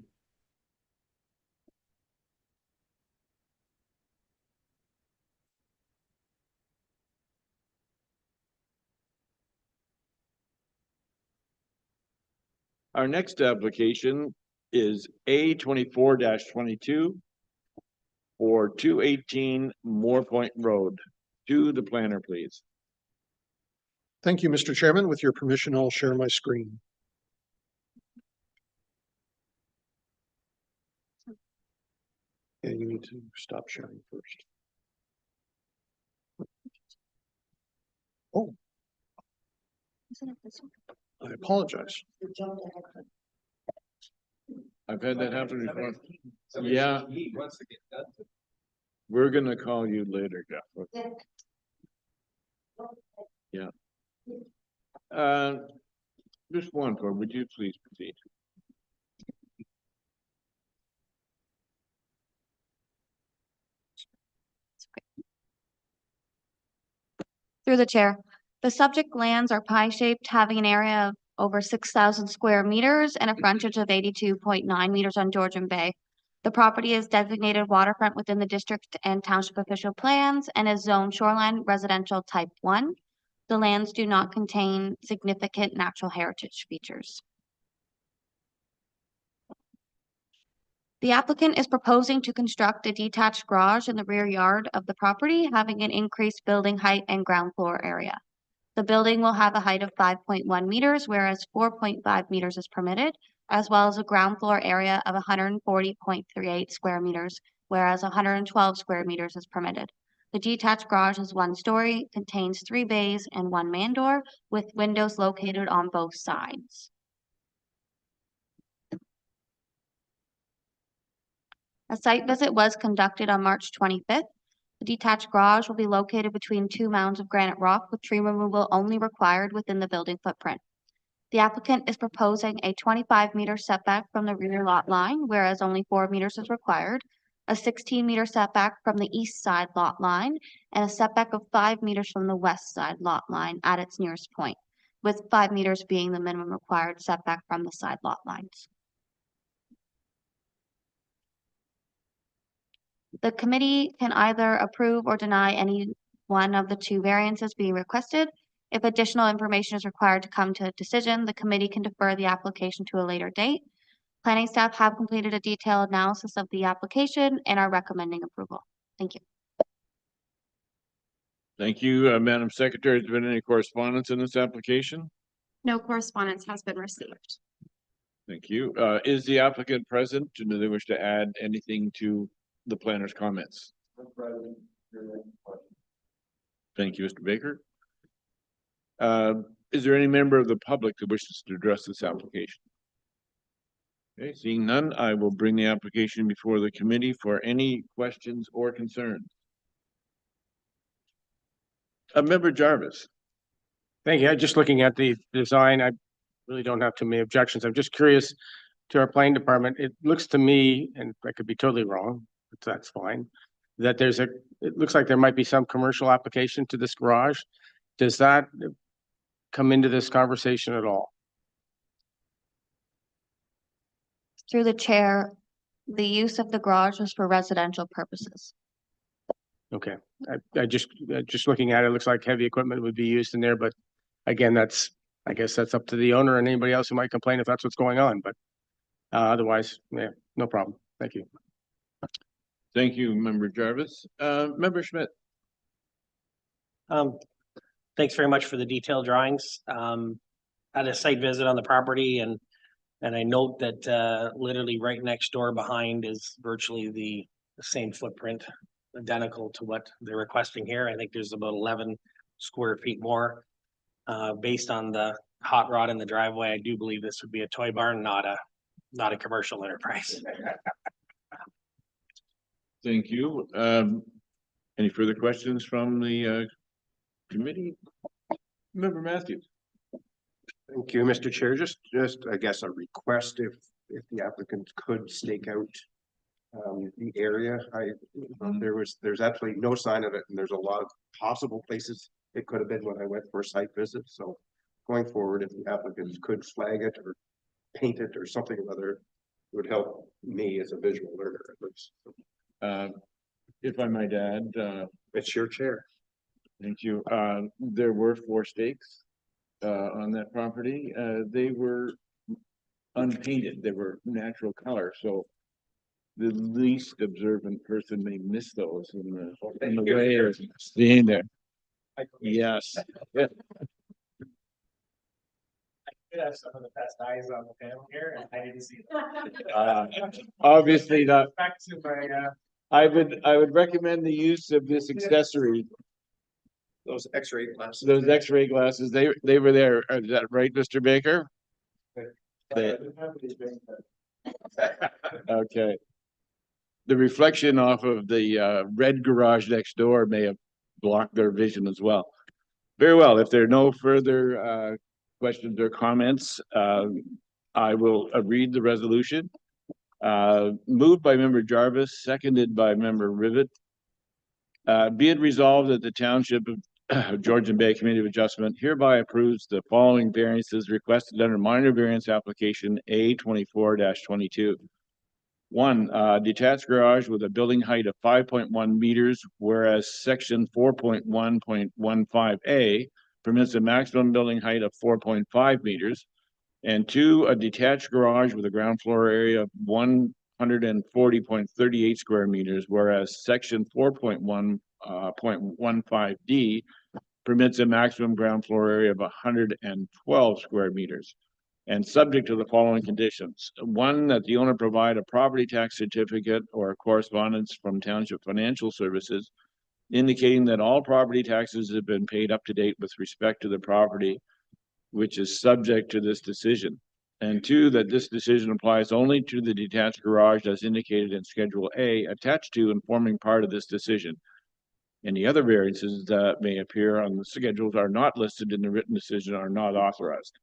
Our next application is A24-22 for 218 Moore Point Road. To the planner, please. Thank you, Mr. Chairman. With your permission, I'll share my screen. And you need to stop sharing first. Oh, I apologize. I've had that happen before. Yeah. We're gonna call you later, Jeff. Just one, for would you please proceed? Through the chair, the subject lands are pie-shaped, having an area of over 6,000 square meters and a frontage of 82.9 meters on Georgian Bay. The property is designated waterfront within the district and township official plans and is zoned shoreline residential type 1. The lands do not contain significant natural heritage features. The applicant is proposing to construct a detached garage in the rear yard of the property, having an increased building height and ground floor area. The building will have a height of 5.1 meters, whereas 4.5 meters is permitted, as well as a ground floor area of 140.38 square meters, whereas 112 square meters is permitted. The detached garage is 1 story, contains 3 bays and 1 man door, with windows located on both sides. A site visit was conducted on March 25th. The detached garage will be located between 2 mounds of granite rock with tree removal only required within the building footprint. The applicant is proposing a 25-meter setback from the rear lot line, whereas only 4 meters is required, a 16-meter setback from the east side lot line, and a setback of 5 meters from the west side lot line at its nearest point, with 5 meters being the minimum required setback from the side lot lines. The committee can either approve or deny any one of the 2 variances being requested. If additional information is required to come to a decision, the committee can defer the application to a later date. Planning staff have completed a detailed analysis of the application and are recommending approval. Thank you. Thank you, Madam Secretary. Has there been any correspondence in this application? No correspondence has been received. Thank you. Is the applicant present? Do they wish to add anything to the planner's comments? Thank you, Mr. Baker. Is there any member of the public that wishes to address this application? Okay, seeing none, I will bring the application before the committee for any questions or concerns. Member Jarvis. Thank you. Just looking at the design, I really don't have too many objections. I'm just curious to our planning department. It looks to me, and I could be totally wrong, but that's fine, that it looks like there might be some commercial application to this garage. Does that come into this conversation at all? Through the chair, the use of the garage was for residential purposes. Okay, I just looking at it, looks like heavy equipment would be used in there, but again, I guess that's up to the owner and anybody else who might complain if that's what's going on, but otherwise, yeah, no problem. Thank you. Thank you, Member Jarvis. Member Schmidt. Thanks very much for the detailed drawings. Had a site visit on the property and I note that literally right next door behind is virtually the same footprint, identical to what they're requesting here. I think there's about 11 square feet more. Based on the hot rod in the driveway, I do believe this would be a toy barn, not a commercial enterprise. Thank you. Any further questions from the committee? Member Matthews. Thank you, Mr. Chair. Just I guess a request if the applicant could stake out the area. There's absolutely no sign of it, and there's a lot of possible places it could have been when I went for a site visit. So going forward, if the applicants could flag it or paint it or something or other, it would help me as a visual learner at least. If I might add, it's your chair. Thank you. There were 4 stakes on that property. They were unpainted. They were natural color. So the least observant person may miss those in the way of seeing there. Yes. Yeah. I have some of the best eyes on the panel here, and I didn't see that. Obviously not. Back to my I would recommend the use of this accessory. Those X-ray glasses. Those X-ray glasses, they were there. Is that right, Mr. Baker? Okay. The reflection off of the red garage next door may have blocked their vision as well. Very well. If there are no further questions or comments, I will read the resolution. Moved by member Jarvis, seconded by member Rivet. Be it resolved that the Township of Georgian Bay Committee of Adjustment hereby approves the following variances requested under minor variance application A24-22. 1, detached garage with a building height of 5.1 meters, whereas section 4.1.15A permits a maximum building height of 4.5 meters. And 2, a detached garage with a ground floor area of 140.38 square meters, whereas section 4.1.15D permits a maximum ground floor area of 112 square meters. And subject to the following conditions. 1, that the owner provide a property tax certificate or correspondence from Township Financial Services indicating that all property taxes have been paid up to date with respect to the property which is subject to this decision. And 2, that this decision applies only to the detached garage as indicated in Schedule A attached to and forming part of this decision. Any other variances that may appear on the schedules are not listed in the written decision are not authorized.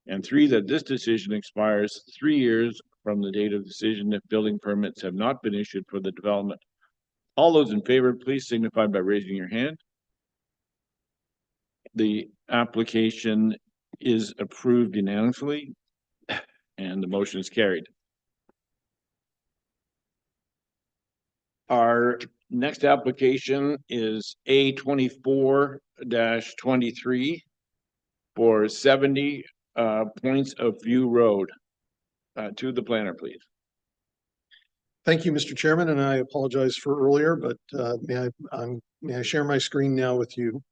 And 3, that this decision expires 3 years from the date of decision if building permits have not been issued for the development. All those in favor, please signify by raising your hand. The application is approved unanimously and the motion is carried. Our next application is A24-23 for 70 Points of View Road. To the planner, please. Thank you, Mr. Chairman, and I apologize for earlier, but may I share my screen now with you?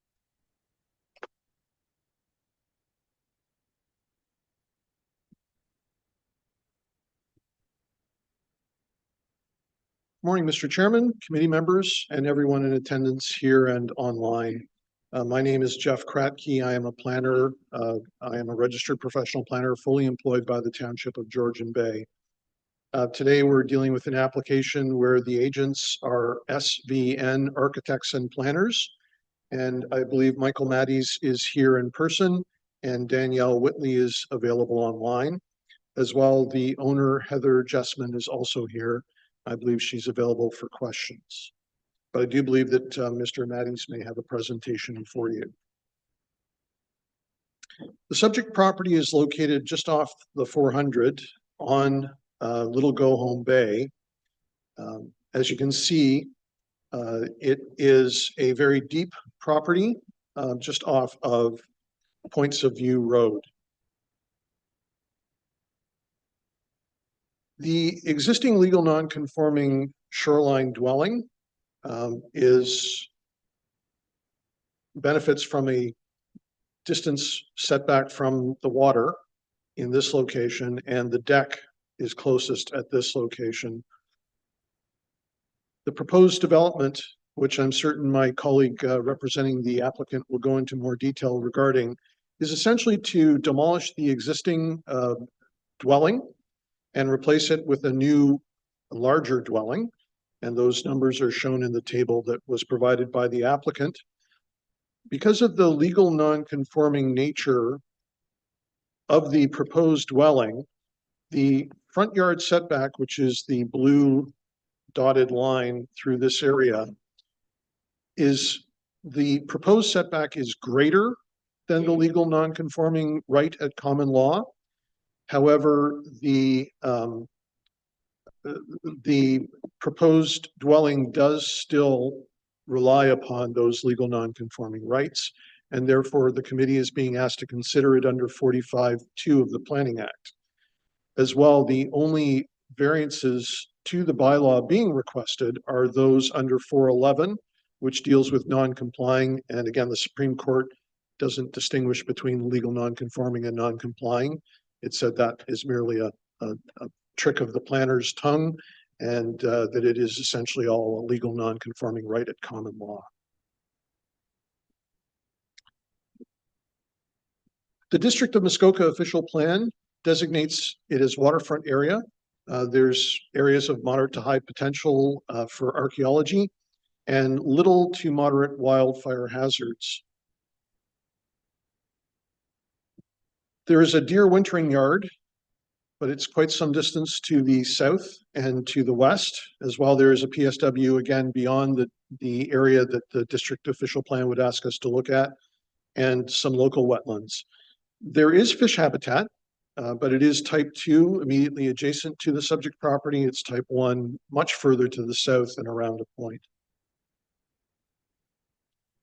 Morning, Mr. Chairman, committee members, and everyone in attendance here and online. My name is Jeff Kratke. I am a planner. I am a registered professional planner fully employed by the Township of Georgian Bay. Today, we're dealing with an application where the agents are SVN Architects and Planners. And I believe Michael Matties is here in person and Danielle Whitley is available online. As well, the owner, Heather Jessman, is also here. I believe she's available for questions. But I do believe that Mr. Matties may have a presentation for you. The subject property is located just off the 400 on Little Go Home Bay. As you can see, it is a very deep property just off of Points of View Road. The existing legal non-conforming shoreline dwelling benefits from a distance setback from the water in this location, and the deck is closest at this location. The proposed development, which I'm certain my colleague representing the applicant will go into more detail regarding, is essentially to demolish the existing dwelling and replace it with a new, larger dwelling. And those numbers are shown in the table that was provided by the applicant. Because of the legal non-conforming nature of the proposed dwelling, the front yard setback, which is the blue dotted line through this area, the proposed setback is greater than the legal non-conforming right at common law. However, the proposed dwelling does still rely upon those legal non-conforming rights, and therefore the committee is being asked to consider it under 45(2) of the Planning Act. As well, the only variances to the bylaw being requested are those under 411, which deals with non-complying, and again, the Supreme Court doesn't distinguish between legal non-conforming and non-complying. It said that is merely a trick of the planner's tongue, and that it is essentially all a legal non-conforming right at common law. The District of Muskoka official plan designates it as waterfront area. There's areas of moderate to high potential for archaeology and little to moderate wildfire hazards. There is a deer wintering yard, but it's quite some distance to the south and to the west. As well, there is a PSW again beyond the area that the district official plan would ask us to look at, and some local wetlands. There is fish habitat, but it is type 2 immediately adjacent to the subject property. It's type 1 much further to the south and around a point.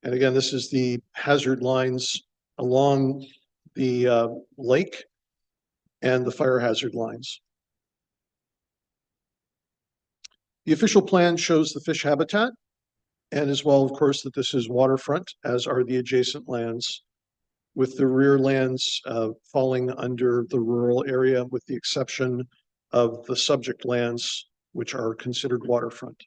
And again, this is the hazard lines along the lake and the fire hazard lines. The official plan shows the fish habitat, and as well, of course, that this is waterfront, as are the adjacent lands, with the rear lands falling under the rural area, with the exception of the subject lands, which are considered waterfront.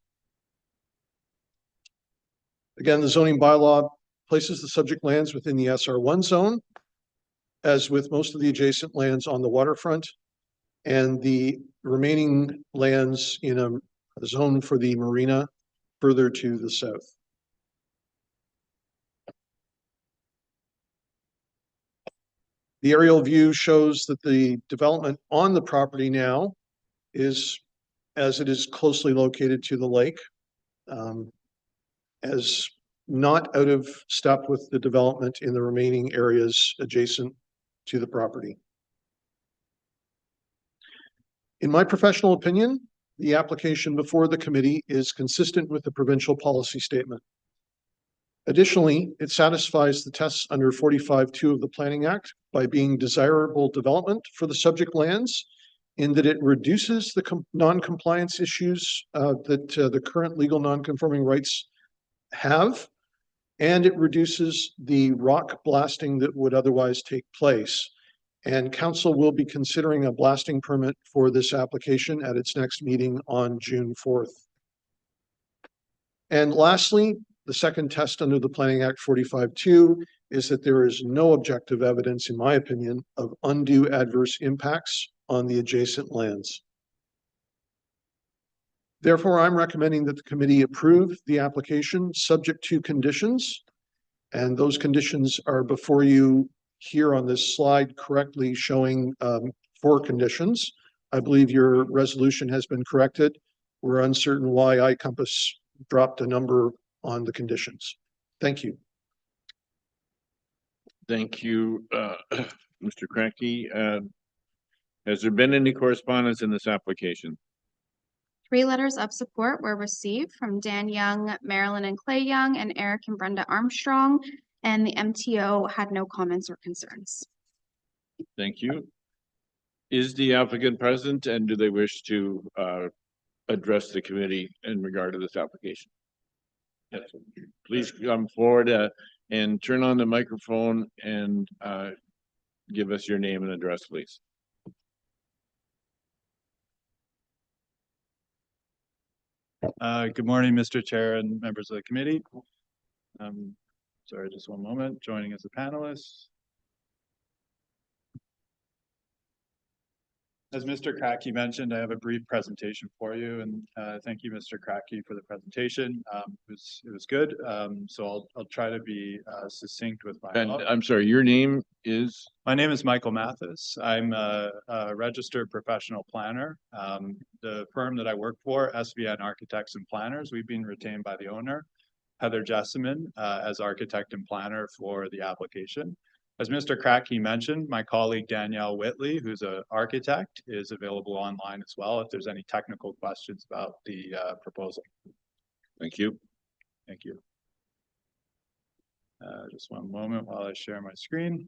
Again, the zoning bylaw places the subject lands within the SR1 zone, as with most of the adjacent lands on the waterfront, and the remaining lands in a zone for the marina further to the south. The aerial view shows that the development on the property now is, as it is closely located to the lake, as not out of step with the development in the remaining areas adjacent to the property. In my professional opinion, the application before the committee is consistent with the provincial policy statement. Additionally, it satisfies the tests under 45(2) of the Planning Act by being desirable development for the subject lands, in that it reduces the non-compliance issues that the current legal non-conforming rights have, and it reduces the rock blasting that would otherwise take place. And council will be considering a blasting permit for this application at its next meeting on June 4th. And lastly, the second test under the Planning Act 45(2) is that there is no objective evidence, in my opinion, of undue adverse impacts on the adjacent lands. Therefore, I'm recommending that the committee approve the application subject to conditions. And those conditions are before you here on this slide, correctly showing 4 conditions. I believe your resolution has been corrected. We're uncertain why iCompass dropped a number on the conditions. Thank you. Thank you, Mr. Cranky. Has there been any correspondence in this application? 3 letters of support were received from Dan Young, Marilyn and Clay Young, and Eric and Brenda Armstrong, and the MTO had no comments or concerns. Thank you. Is the applicant present, and do they wish to address the committee in regard to this application? Yes, please come forward and turn on the microphone and give us your name and address, please. Good morning, Mr. Chair and members of the committee. Sorry, just one moment, joining as a panelist. As Mr. Cracky mentioned, I have a brief presentation for you, and thank you, Mr. Cracky, for the presentation. It was good, so I'll try to be succinct with my. And I'm sorry, your name is? My name is Michael Mathis. I'm a registered professional planner. The firm that I work for, SVN Architects and Planners, we've been retained by the owner, Heather Jessamine, as architect and planner for the application. As Mr. Cracky mentioned, my colleague Danielle Whitley, who's an architect, is available online as well if there's any technical questions about the proposal. Thank you. Thank you. Just one moment while I share my screen.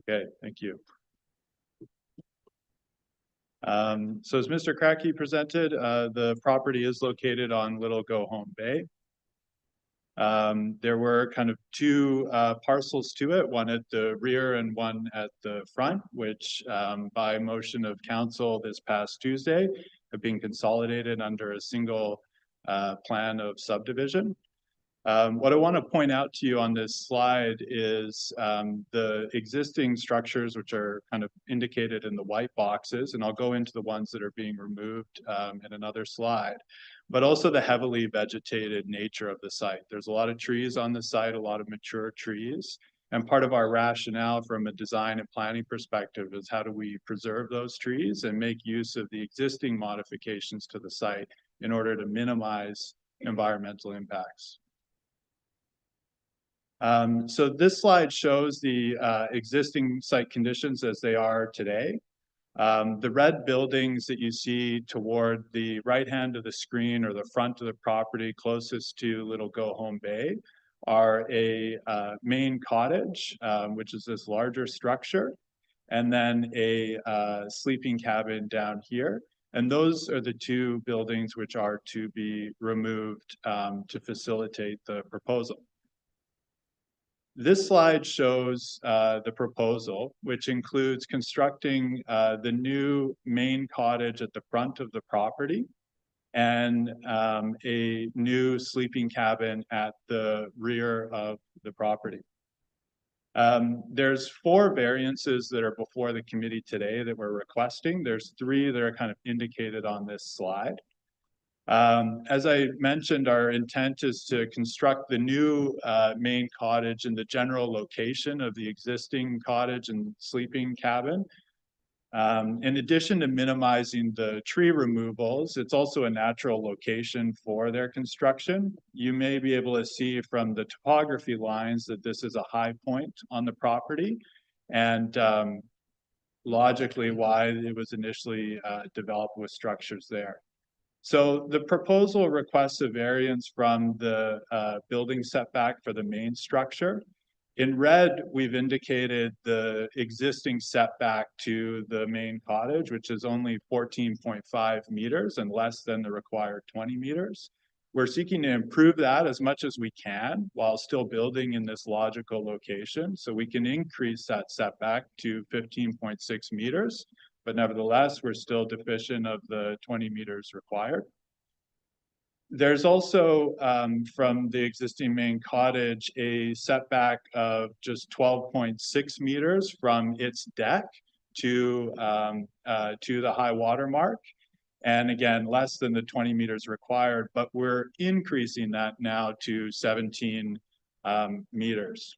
Okay, thank you. So as Mr. Cracky presented, the property is located on Little Go Home Bay. There were kind of 2 parcels to it, one at the rear and one at the front, which by motion of council this past Tuesday have been consolidated under a single plan of subdivision. What I want to point out to you on this slide is the existing structures, which are kind of indicated in the white boxes, and I'll go into the ones that are being removed in another slide, but also the heavily vegetated nature of the site. There's a lot of trees on the site, a lot of mature trees, and part of our rationale from a design and planning perspective is how do we preserve those trees and make use of the existing modifications to the site in order to minimize environmental impacts. So this slide shows the existing site conditions as they are today. The red buildings that you see toward the right hand of the screen or the front of the property closest to Little Go Home Bay are a main cottage, which is this larger structure, and then a sleeping cabin down here. And those are the two buildings which are to be removed to facilitate the proposal. This slide shows the proposal, which includes constructing the new main cottage at the front of the property and a new sleeping cabin at the rear of the property. There's 4 variances that are before the committee today that we're requesting. There's 3 that are kind of indicated on this slide. As I mentioned, our intent is to construct the new main cottage in the general location of the existing cottage and sleeping cabin. In addition to minimizing the tree removals, it's also a natural location for their construction. You may be able to see from the topography lines that this is a high point on the property, and logically why it was initially developed with structures there. So the proposal requests a variance from the building setback for the main structure. In red, we've indicated the existing setback to the main cottage, which is only 14.5 meters and less than the required 20 meters. We're seeking to improve that as much as we can while still building in this logical location. So we can increase that setback to 15.6 meters. But nevertheless, we're still deficient of the 20 meters required. There's also, from the existing main cottage, a setback of just 12.6 meters from its deck to the high water mark. And again, less than the 20 meters required, but we're increasing that now to 17 meters.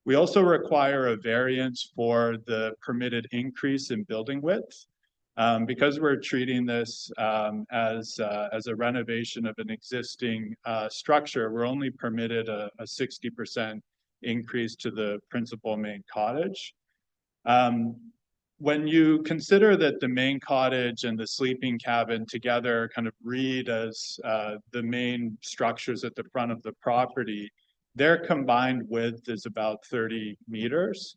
We also require a variance for the permitted increase in building width. Because we're treating this as a renovation of an existing structure, we're only permitted a 60% increase to the principal main cottage. When you consider that the main cottage and the sleeping cabin together kind of read as the main structures at the front of the property, their combined width is about 30 meters.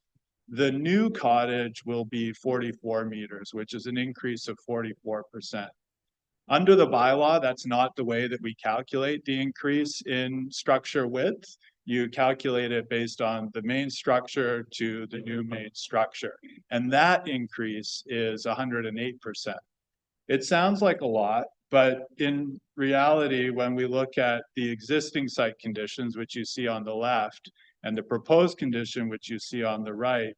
The new cottage will be 44 meters, which is an increase of 44%. Under the bylaw, that's not the way that we calculate the increase in structure width. You calculate it based on the main structure to the new main structure. And that increase is 108%. It sounds like a lot, but in reality, when we look at the existing site conditions, which you see on the left, and the proposed condition, which you see on the right,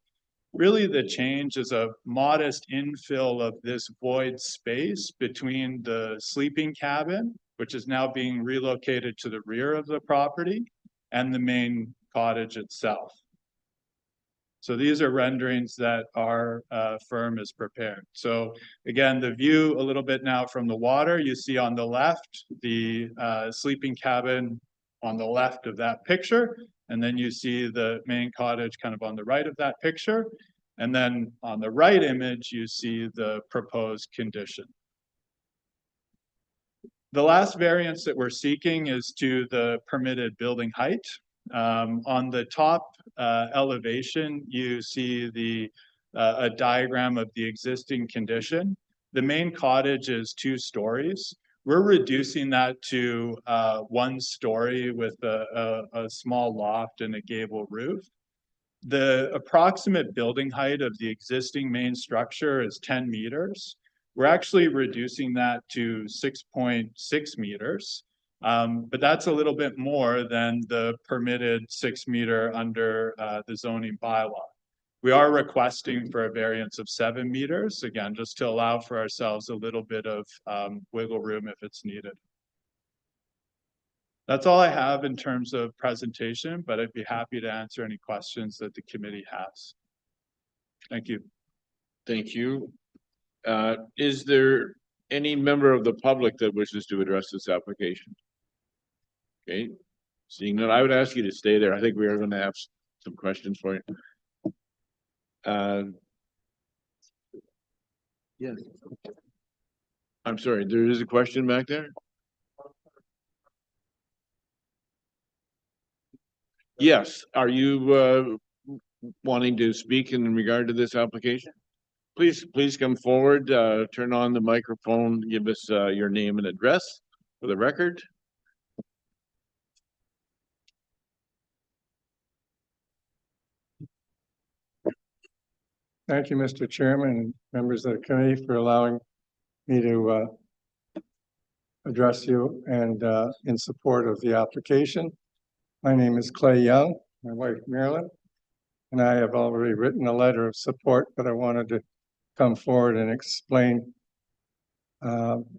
really the change is a modest infill of this void space between the sleeping cabin, which is now being relocated to the rear of the property, and the main cottage itself. So these are renderings that our firm is prepared. So again, the view a little bit now from the water, you see on the left, the sleeping cabin on the left of that picture. And then you see the main cottage kind of on the right of that picture. And then on the right image, you see the proposed condition. The last variance that we're seeking is to the permitted building height. On the top elevation, you see a diagram of the existing condition. The main cottage is 2 stories. We're reducing that to 1 story with a small loft and a gable roof. The approximate building height of the existing main structure is 10 meters. We're actually reducing that to 6.6 meters. But that's a little bit more than the permitted 6 meter under the zoning bylaw. We are requesting for a variance of 7 meters, again, just to allow for ourselves a little bit of wiggle room if it's needed. That's all I have in terms of presentation, but I'd be happy to answer any questions that the committee has. Thank you. Thank you. Is there any member of the public that wishes to address this application? Okay, seeing that, I would ask you to stay there. I think we are going to have some questions for you. Yes. I'm sorry, there is a question back there? Yes, are you wanting to speak in regard to this application? Please come forward, turn on the microphone, give us your name and address for the record. Thank you, Mr. Chairman and members of the committee for allowing me to address you and in support of the application. My name is Clay Young, my wife Marilyn, and I have already written a letter of support, but I wanted to come forward and explain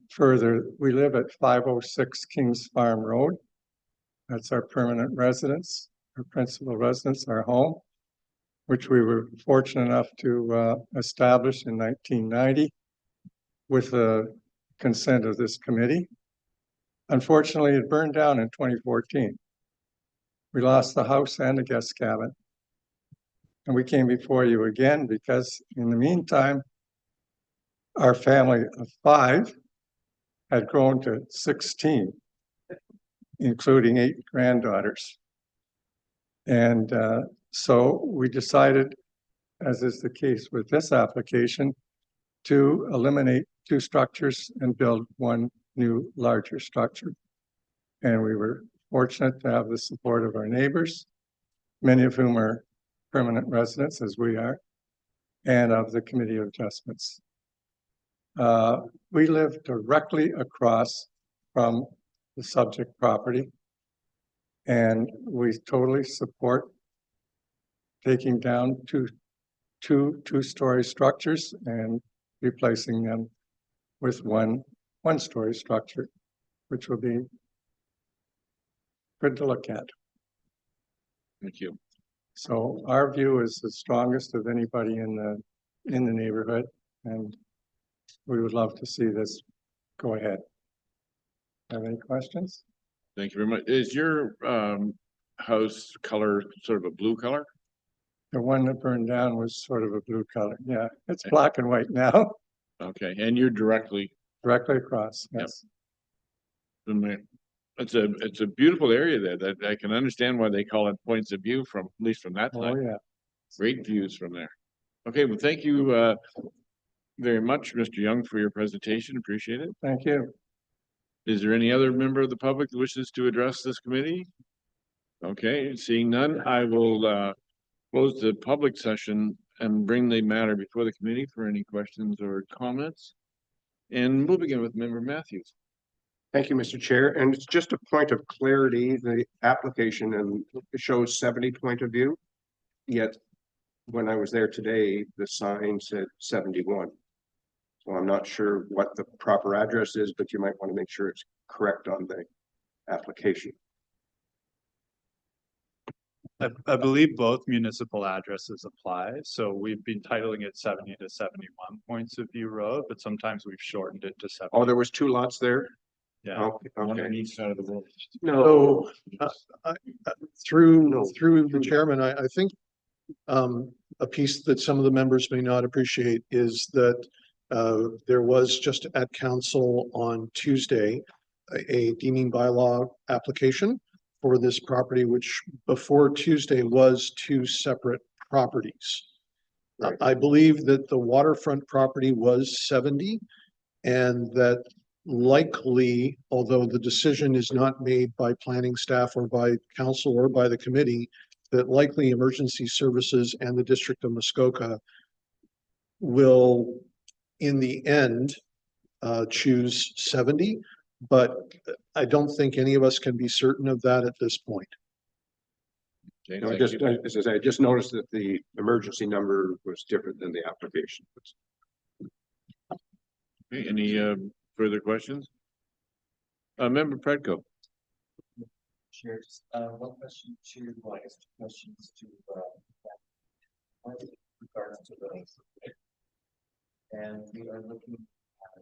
further. We live at 506 Kings Farm Road. That's our permanent residence, our principal residence, our home, which we were fortunate enough to establish in 1990 with the consent of this committee. Unfortunately, it burned down in 2014. We lost the house and the guest cabin. And we came before you again because in the meantime, our family of 5 had grown to 16, including 8 granddaughters. And so we decided, as is the case with this application, to eliminate 2 structures and build 1 new larger structure. And we were fortunate to have the support of our neighbors, many of whom are permanent residents, as we are, and of the Committee of Adjustments. We live directly across from the subject property, and we totally support taking down two-story structures and replacing them with one-story structure, which will be good to look at. Thank you. So our view is the strongest of anybody in the neighborhood, and we would love to see this go ahead. Have any questions? Thank you very much. Is your house color sort of a blue color? The one that burned down was sort of a blue color. Yeah, it's black and white now. Okay, and you're directly across. Yes. from there. It's a beautiful area there. That I can understand why they call it points of view from, at least from that side. Oh yeah. Great views from there. Okay, well, thank you very much, Mr. Young, for your presentation. Appreciate it. Thank you. Is there any other member of the public that wishes to address this committee? Okay, seeing none, I will close the public session and bring the matter before the committee for any questions or comments. And we'll begin with Member Matthews. Thank you, Mr. Chair. And it's just a point of clarity, the application and it shows 70 point of view. Yet when I was there today, the sign said 71. So I'm not sure what the proper address is, but you might want to make sure it's correct on the application. I believe both municipal addresses apply. So we've been titling it 70 to 71 Points of View Road, but sometimes we've shortened it to 70. Oh, there was 2 lots there? Yeah. Okay. One on each side of the road. So through the chairman, I think a piece that some of the members may not appreciate is that there was just at council on Tuesday a deeming bylaw application for this property, which before Tuesday was 2 separate properties. Right. I believe that the waterfront property was 70 and that likely, although the decision is not made by planning staff or by council or by the committee, that likely emergency services and the District of Muskoka will, in the end, choose 70. but I don't think any of us can be certain of that at this point. Okay, I thank just, you. as I say, I just noticed that the emergency number was different than the application. Okay, any further questions? Member Predko. Chair, just one question to, well, I guess two questions to one with regards to the and we are looking at the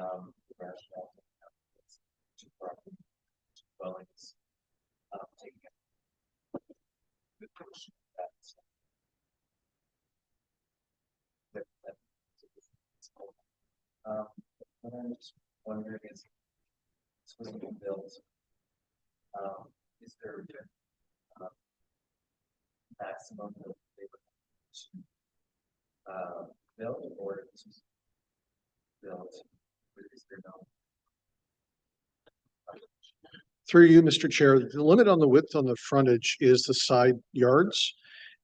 the rationale to property dwellings taking the question what I'm just wondering is this was being built. Is there maximum that they would build, or is this built? Is there no? Through you, Mr. Chair, the limit on the width on the frontage is the side yards.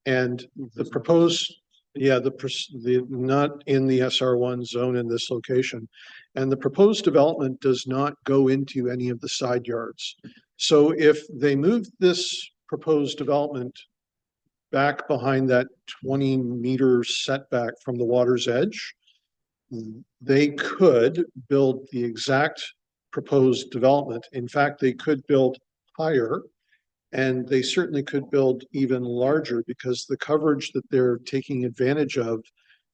And the proposed, yeah, the not in the SR1 zone in this location. And the proposed development does not go into any of the side yards. So if they move this proposed development back behind that 20-meter setback from the water's edge, they could build the exact proposed development. In fact, they could build higher, and they certainly could build even larger because the coverage that they're taking advantage of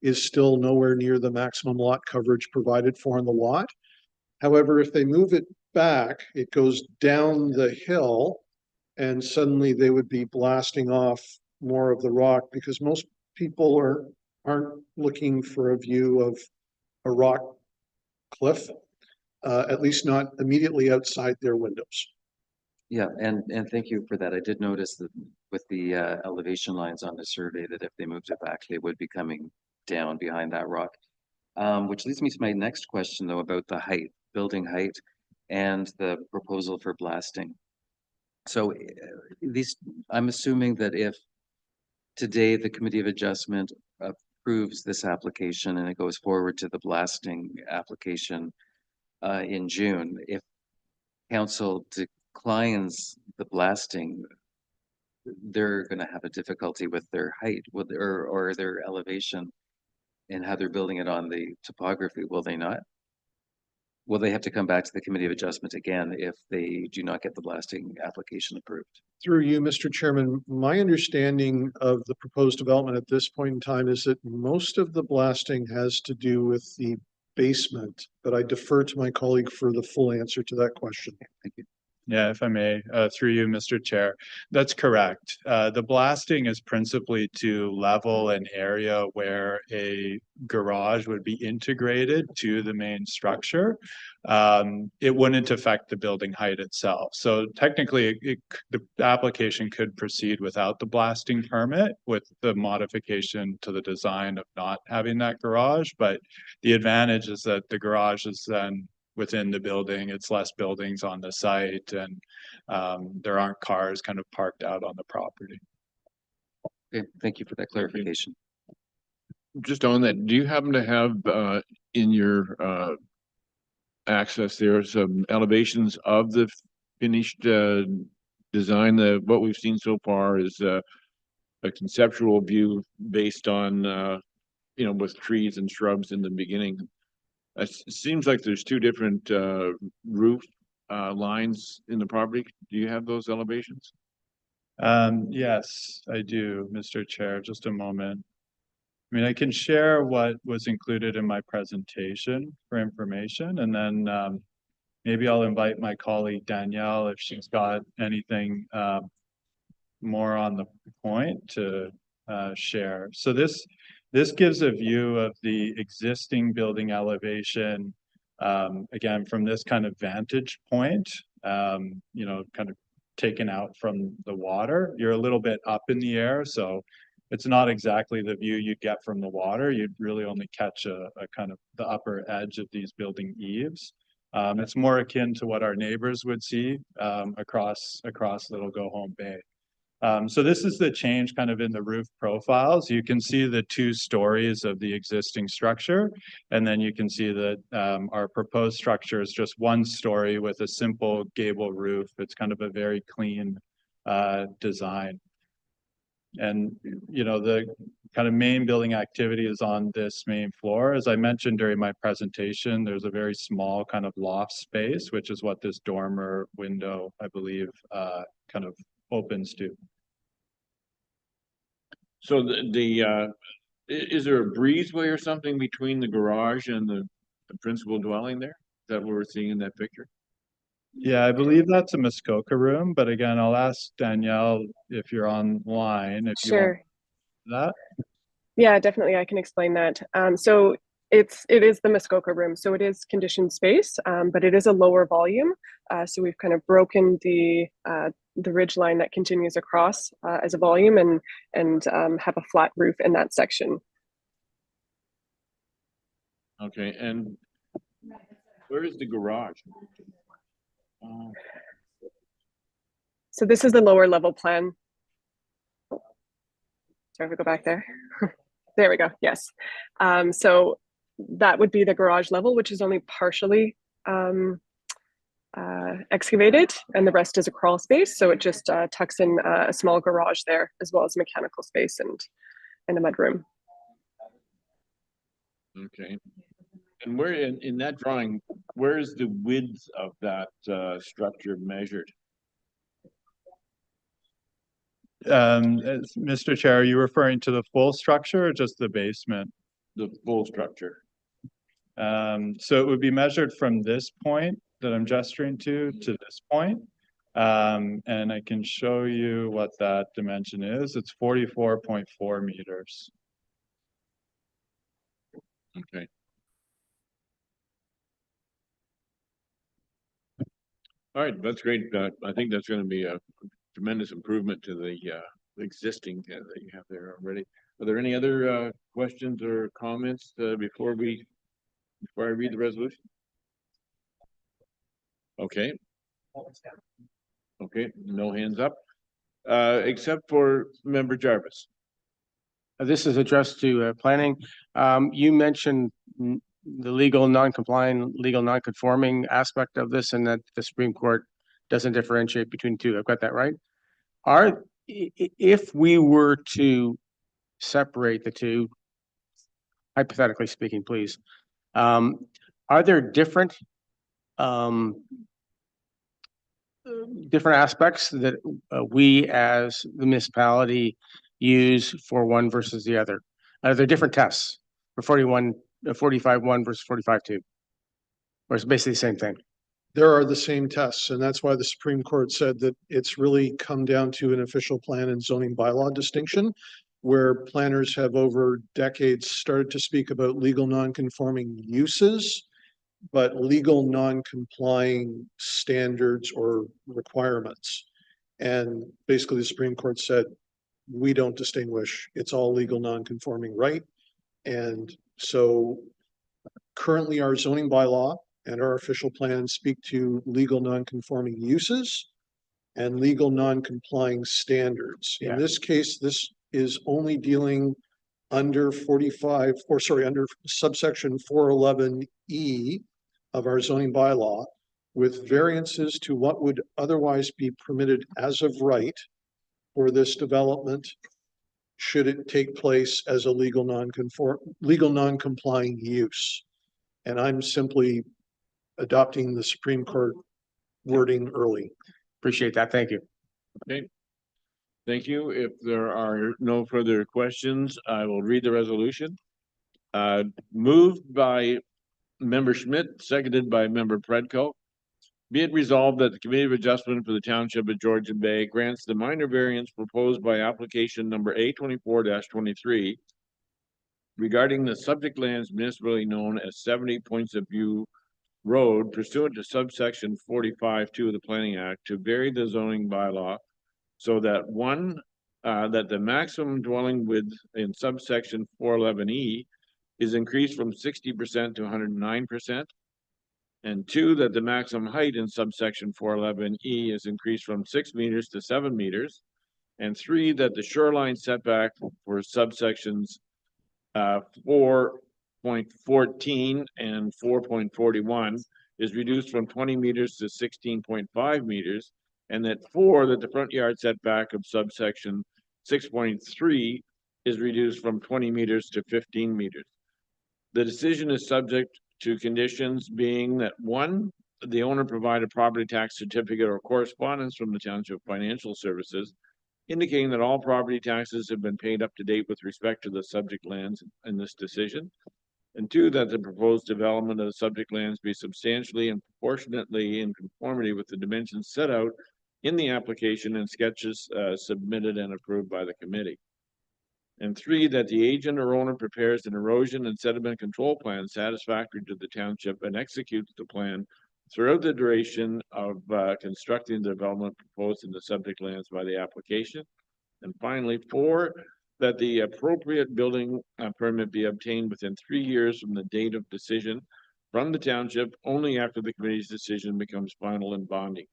is still nowhere near the maximum lot coverage provided for in the lot. However, if they move it back, it goes down the hill, and suddenly they would be blasting off more of the rock, because most people aren't looking for a view of a rock cliff, at least not immediately outside their windows. Yeah, and thank you for that. I did notice that with the elevation lines on the survey that if they moved it back, they would be coming down behind that rock. Which leads me to my next question, though, about the height, building height, and the proposal for blasting. So I'm assuming that if today the Committee of Adjustment approves this application and it goes forward to the blasting application in June, if council declines the blasting, they're going to have a difficulty with their height or their elevation and how they're building it on the topography, will they not? Will they have to come back to the Committee of Adjustment again if they do not get the blasting application approved? Through you, Mr. Chairman, my understanding of the proposed development at this point in time is that most of the blasting has to do with the basement, but I defer to my colleague for the full answer to that question. Thank you. Yeah, if I may, through you, Mr. Chair, that's correct. The blasting is principally to level an area where a garage would be integrated to the main structure. It wouldn't affect the building height itself. So technically, the application could proceed without the blasting permit with the modification to the design of not having that garage. But the advantage is that the garage is then within the building, it's less buildings on the site, and there aren't cars kind of parked out on the property. Okay, thank you for that clarification. Just on that, do you happen to have in your access there some elevations of the finished design? What we've seen so far is a conceptual view based on with trees and shrubs in the beginning. It seems like there's two different roof lines in the property. Do you have those elevations? Yes, I do, Mr. Chair. Just a moment. I mean, I can share what was included in my presentation for information, and then maybe I'll invite my colleague Danielle if she's got anything more on the point to share. So this gives a view of the existing building elevation, again, from this kind of vantage point, kind of taken out from the water. You're a little bit up in the air, so it's not exactly the view you'd get from the water. You'd really only catch a kind of the upper edge of these building eaves. It's more akin to what our neighbors would see across Little Go Home Bay. So this is the change kind of in the roof profiles. You can see the 2 stories of the existing structure. And then you can see that our proposed structure is just 1 story with a simple gable roof. It's kind of a very clean design. And, you know, the kind of main building activity is on this main floor. As I mentioned during my presentation, there's a very small kind of loft space, which is what this dormer window, I believe, kind of opens to. So is there a breezeway or something between the garage and the principal dwelling there? Is that what we're seeing in that picture? Yeah, I believe that's a Muskoka room, but again, I'll ask Danielle if you're online, if you want Sure. that. Yeah, definitely. I can explain that. So it is the Muskoka room. So it is conditioned space, but it is a lower volume. So we've kind of broken the ridge line that continues across as a volume and have a flat roof in that section. Okay, and where is the garage? So this is the lower level plan. Sorry, if we go back there. There we go. Yes. So that would be the garage level, which is only partially excavated, and the rest is a crawl space. So it just tucks in a small garage there, as well as mechanical space and a mudroom. Okay. And where in that drawing, where is the width of that structure measured? Mr. Chair, are you referring to the full structure or just the basement? The full structure. So it would be measured from this point that I'm gesturing to this point. And I can show you what that dimension is. It's 44.4 meters. Okay. All right, that's great. I think that's going to be a tremendous improvement to the existing that you have there already. Are there any other questions or comments before I read the resolution? Okay. Okay, no hands up, except for Member Jarvis. This is addressed to planning. You mentioned the legal non-compliant, legal non-conforming aspect of this, and that the Supreme Court doesn't differentiate between the two. I've got that right? If we were to separate the two, hypothetically speaking, please, are there different aspects that we as the municipality use for one versus the other? Are there different tests for 45-1 versus 45-2? Or it's basically the same thing? There are the same tests, and that's why the Supreme Court said that it's really come down to an official plan and zoning bylaw distinction, where planners have over decades started to speak about legal non-conforming uses, but legal non-complying standards or requirements. And basically the Supreme Court said, we don't distinguish. It's all legal non-conforming right. And so currently our zoning bylaw and our official plans speak to legal non-conforming uses and legal non-complying standards. In this case, this is only dealing under under subsection 411E of our zoning bylaw, with variances to what would otherwise be permitted as of right for this development, should it take place as a legal non-complying use. And I'm simply adopting the Supreme Court wording early. Appreciate that. Thank you. Okay. Thank you. If there are no further questions, I will read the resolution. Moved by Member Schmidt, seconded by Member Predko. Be it resolved that the Committee of Adjustment for the Township of Georgian Bay grants the minor variance proposed by application number A24-23 regarding the subject lands municipally known as 70 Points of View Road pursuant to subsection 45-2 of the Planning Act to vary the zoning bylaw so that that the maximum dwelling width in subsection 411E is increased from 60% to 109%. And 2, that the maximum height in subsection 411E is increased from 6 meters to 7 meters. And 3, that the shoreline setback for subsections 4.14 and 4.41 is reduced from 20 meters to 16.5 meters, and that 4, that the front yard setback of subsection 6.3 is reduced from 20 meters to 15 meters. The decision is subject to conditions being that 1, the owner provide a property tax certificate or correspondence from the Township Financial Services indicating that all property taxes have been paid up to date with respect to the subject lands in this decision. And 2, that the proposed development of the subject lands be substantially and proportionately in conformity with the dimensions set out in the application and sketches submitted and approved by the committee. And 3, that the agent or owner prepares an erosion and sediment control plan satisfactory to the township and executes the plan throughout the duration of constructing the development proposed in the subject lands by the application. And finally, 4, that the appropriate building permit be obtained within 3 years from the date of decision from the township, only after the committee's decision becomes final and bonding.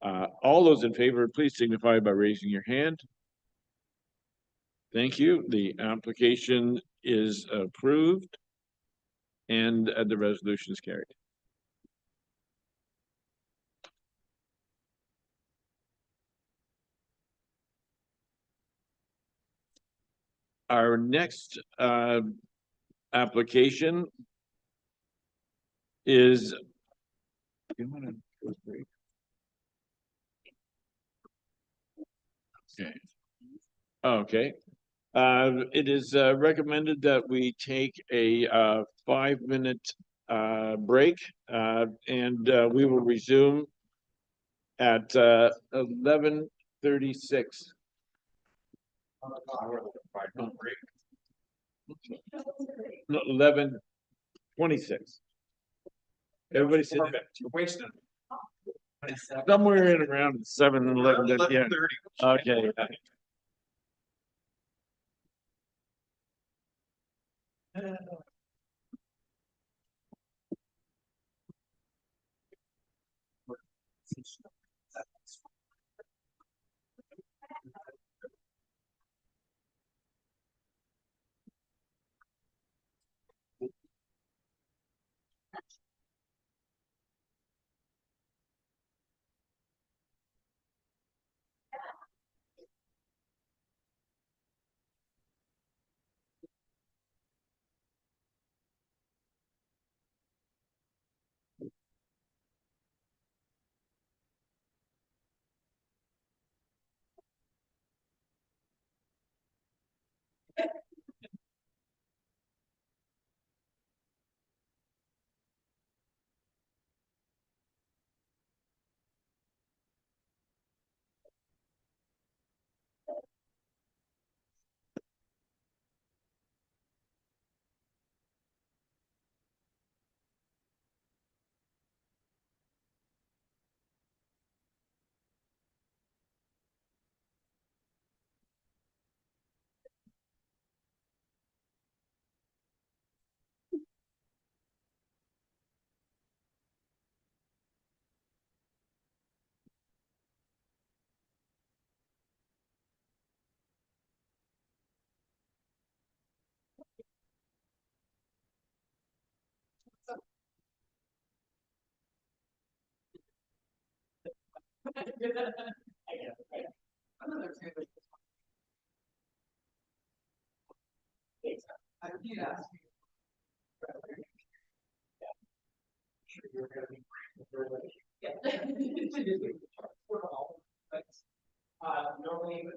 All those in favor, please signify by raising your hand. Thank you. The application is approved and the resolution is carried. Our next application is okay. It is recommended that we take a 5-minute break and we will resume at 11:36. No, 11:26. Everybody sit down. You're wasting. Somewhere in around 7 and 11. Yeah. Okay.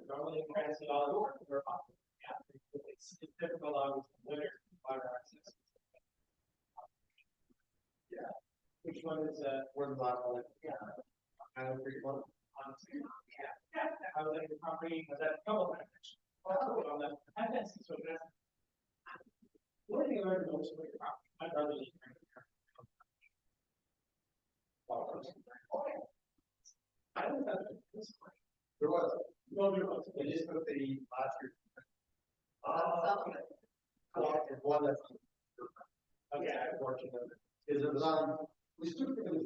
Normally transit all over. It's difficult on winter water access. Yeah. Which one is word model? Yeah. I don't agree one. Yeah. I was like the property has that couple of on that. What do you learn most about your property? I'd rather just I don't know this point. There was. No, there was. They just put the last year. One that's okay, unfortunately. Is it was on we still think it was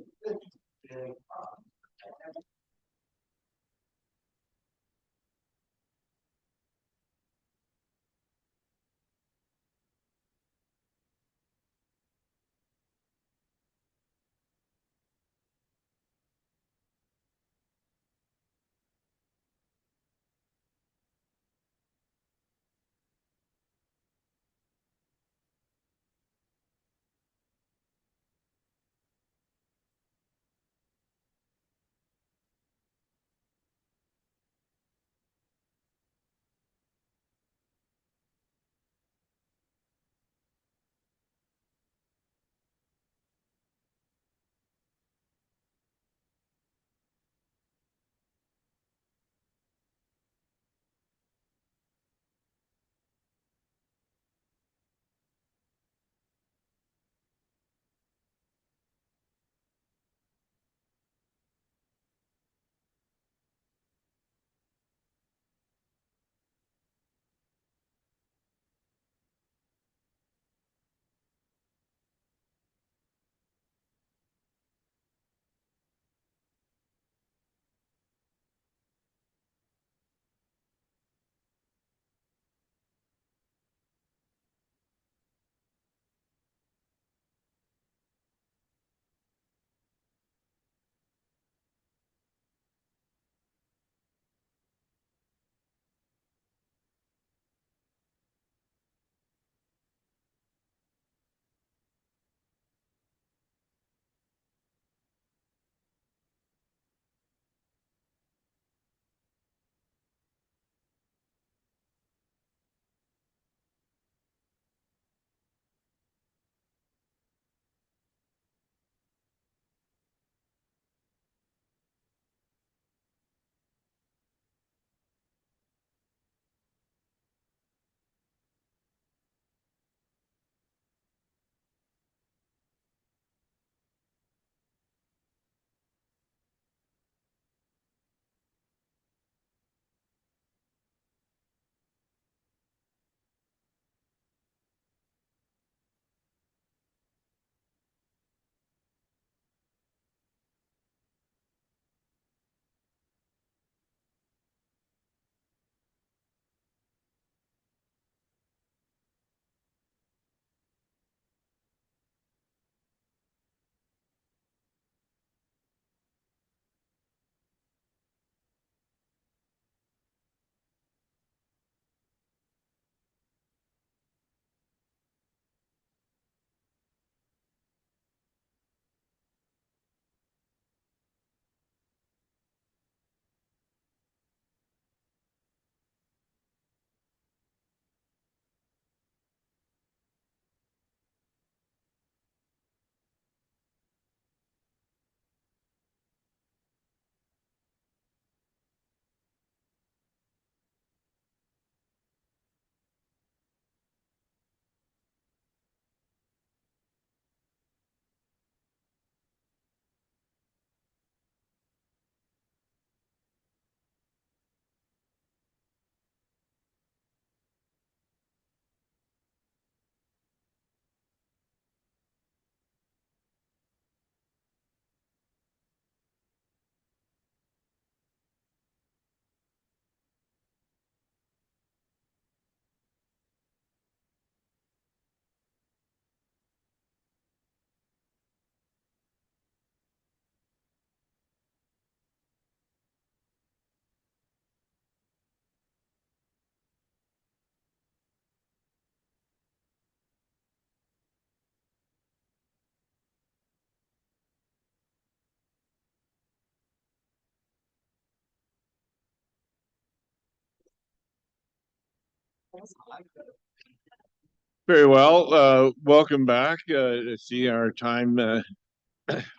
Very well, welcome back. I see our time,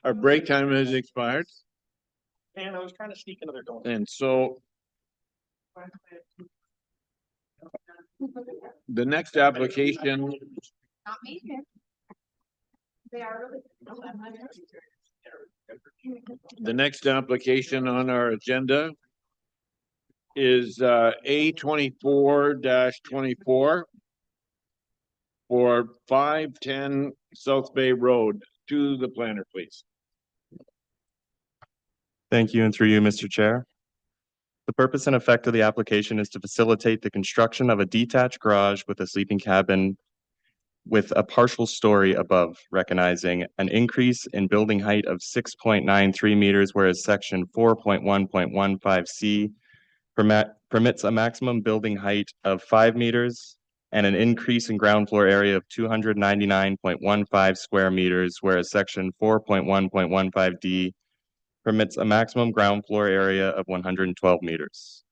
our break time has expired. And I was trying to sneak another donut. And so the next application, Not me. They are really. the next application on our agenda is A24-24 for 510 South Bay Road. To the planner, please. Thank you, and through you, Mr. Chair. The purpose and effect of the application is to facilitate the construction of a detached garage with a sleeping cabin with a partial story above, recognizing an increase in building height of 6.93 meters, whereas section 4.1.15C permits a maximum building height of 5 meters and an increase in ground floor area of 299.15 square meters, whereas section 4.1.15D permits a maximum ground floor area of 112 meters.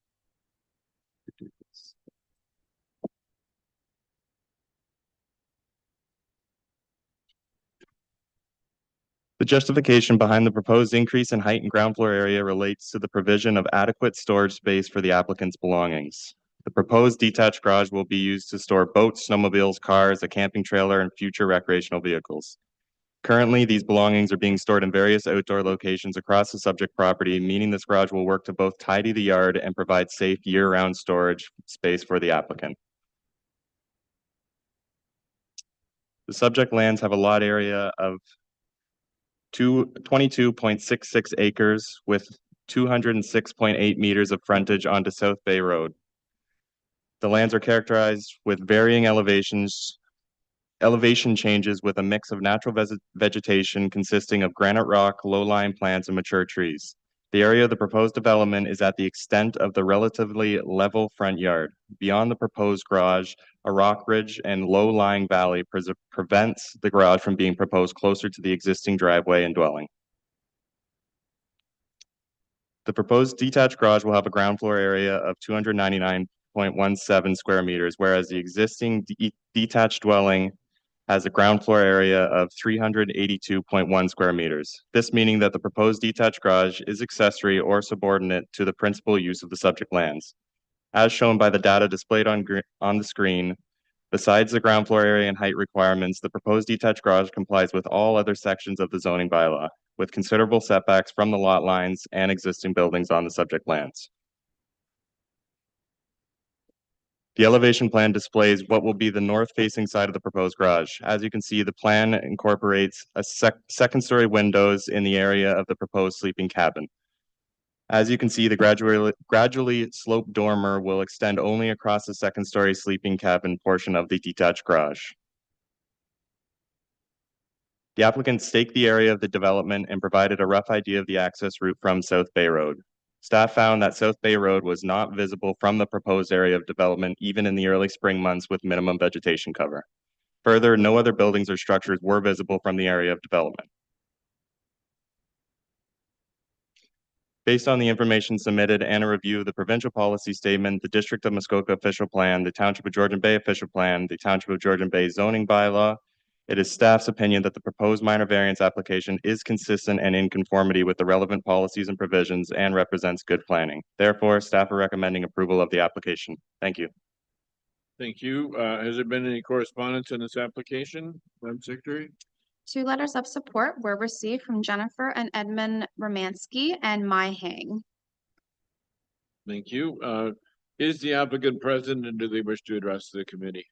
The justification behind the proposed increase in height and ground floor area relates to the provision of adequate storage space for the applicant's belongings. The proposed detached garage will be used to store boats, snowmobiles, cars, a camping trailer, and future recreational vehicles. Currently, these belongings are being stored in various outdoor locations across the subject property, meaning this garage will work to both tidy the yard and provide safe year-round storage space for the applicant. The subject lands have a lot area of 22.66 acres with 206.8 meters of frontage onto South Bay Road. The lands are characterized with varying elevation changes with a mix of natural vegetation consisting of granite rock, low-lying plants, and mature trees. The area of the proposed development is at the extent of the relatively level front yard. Beyond the proposed garage, a rock ridge and low-lying valley prevents the garage from being proposed closer to the existing driveway and dwelling. The proposed detached garage will have a ground floor area of 299.17 square meters, whereas the existing detached dwelling has a ground floor area of 382.1 square meters. This meaning that the proposed detached garage is accessory or subordinate to the principal use of the subject lands. As shown by the data displayed on the screen, besides the ground floor area and height requirements, the proposed detached garage complies with all other sections of the zoning bylaw, with considerable setbacks from the lot lines and existing buildings on the subject lands. The elevation plan displays what will be the north-facing side of the proposed garage. As you can see, the plan incorporates a second-story windows in the area of the proposed sleeping cabin. As you can see, the gradually sloped dormer will extend only across the second-story sleeping cabin portion of the detached garage. The applicant staked the area of the development and provided a rough idea of the access route from South Bay Road. Staff found that South Bay Road was not visible from the proposed area of development, even in the early spring months with minimum vegetation cover. Further, no other buildings or structures were visible from the area of development. Based on the information submitted and a review of the provincial policy statement, the District of Muskoka official plan, the Township of Georgian Bay official plan, the Township of Georgian Bay zoning bylaw, it is staff's opinion that the proposed minor variance application is consistent and in conformity with the relevant policies and provisions and represents good planning. Therefore, staff are recommending approval of the application. Thank you. Thank you. Has there been any correspondence in this application, Madam Secretary? 2 letters of support were received from Jennifer and Edmund Romansky and Mai Hang. Thank you. Is the applicant present and do they wish to address the committee?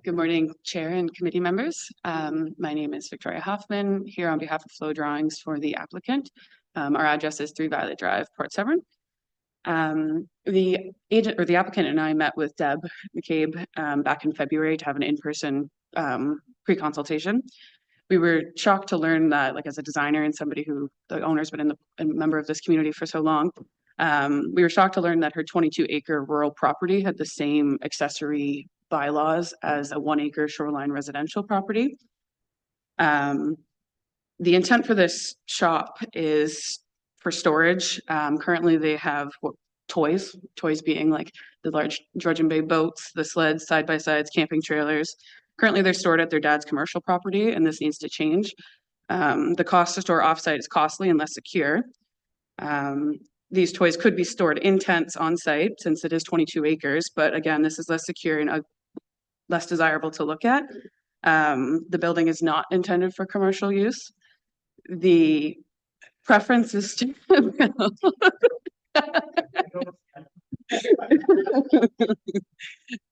Good morning, Chair and committee members. My name is Victoria Hoffman, here on behalf of Flow Drawings for the applicant. Our address is 3 Violet Drive, Port Severn. The applicant and I met with Deb McCabe back in February to have an in-person pre-consultation. We were shocked to learn that, like, as a designer and somebody who the owner's been a member of this community for so long, we were shocked to learn that her 22-acre rural property had the same accessory bylaws as a 1-acre shoreline residential property. The intent for this shop is for storage. Currently they have toys being like the large Georgian Bay boats, the sleds, side-by-sides, camping trailers. Currently they're stored at their dad's commercial property, and this needs to change. The cost to store offsite is costly and less secure. These toys could be stored in tents on site since it is 22 acres, but again, this is less secure and less desirable to look at. The building is not intended for commercial use. The preference is to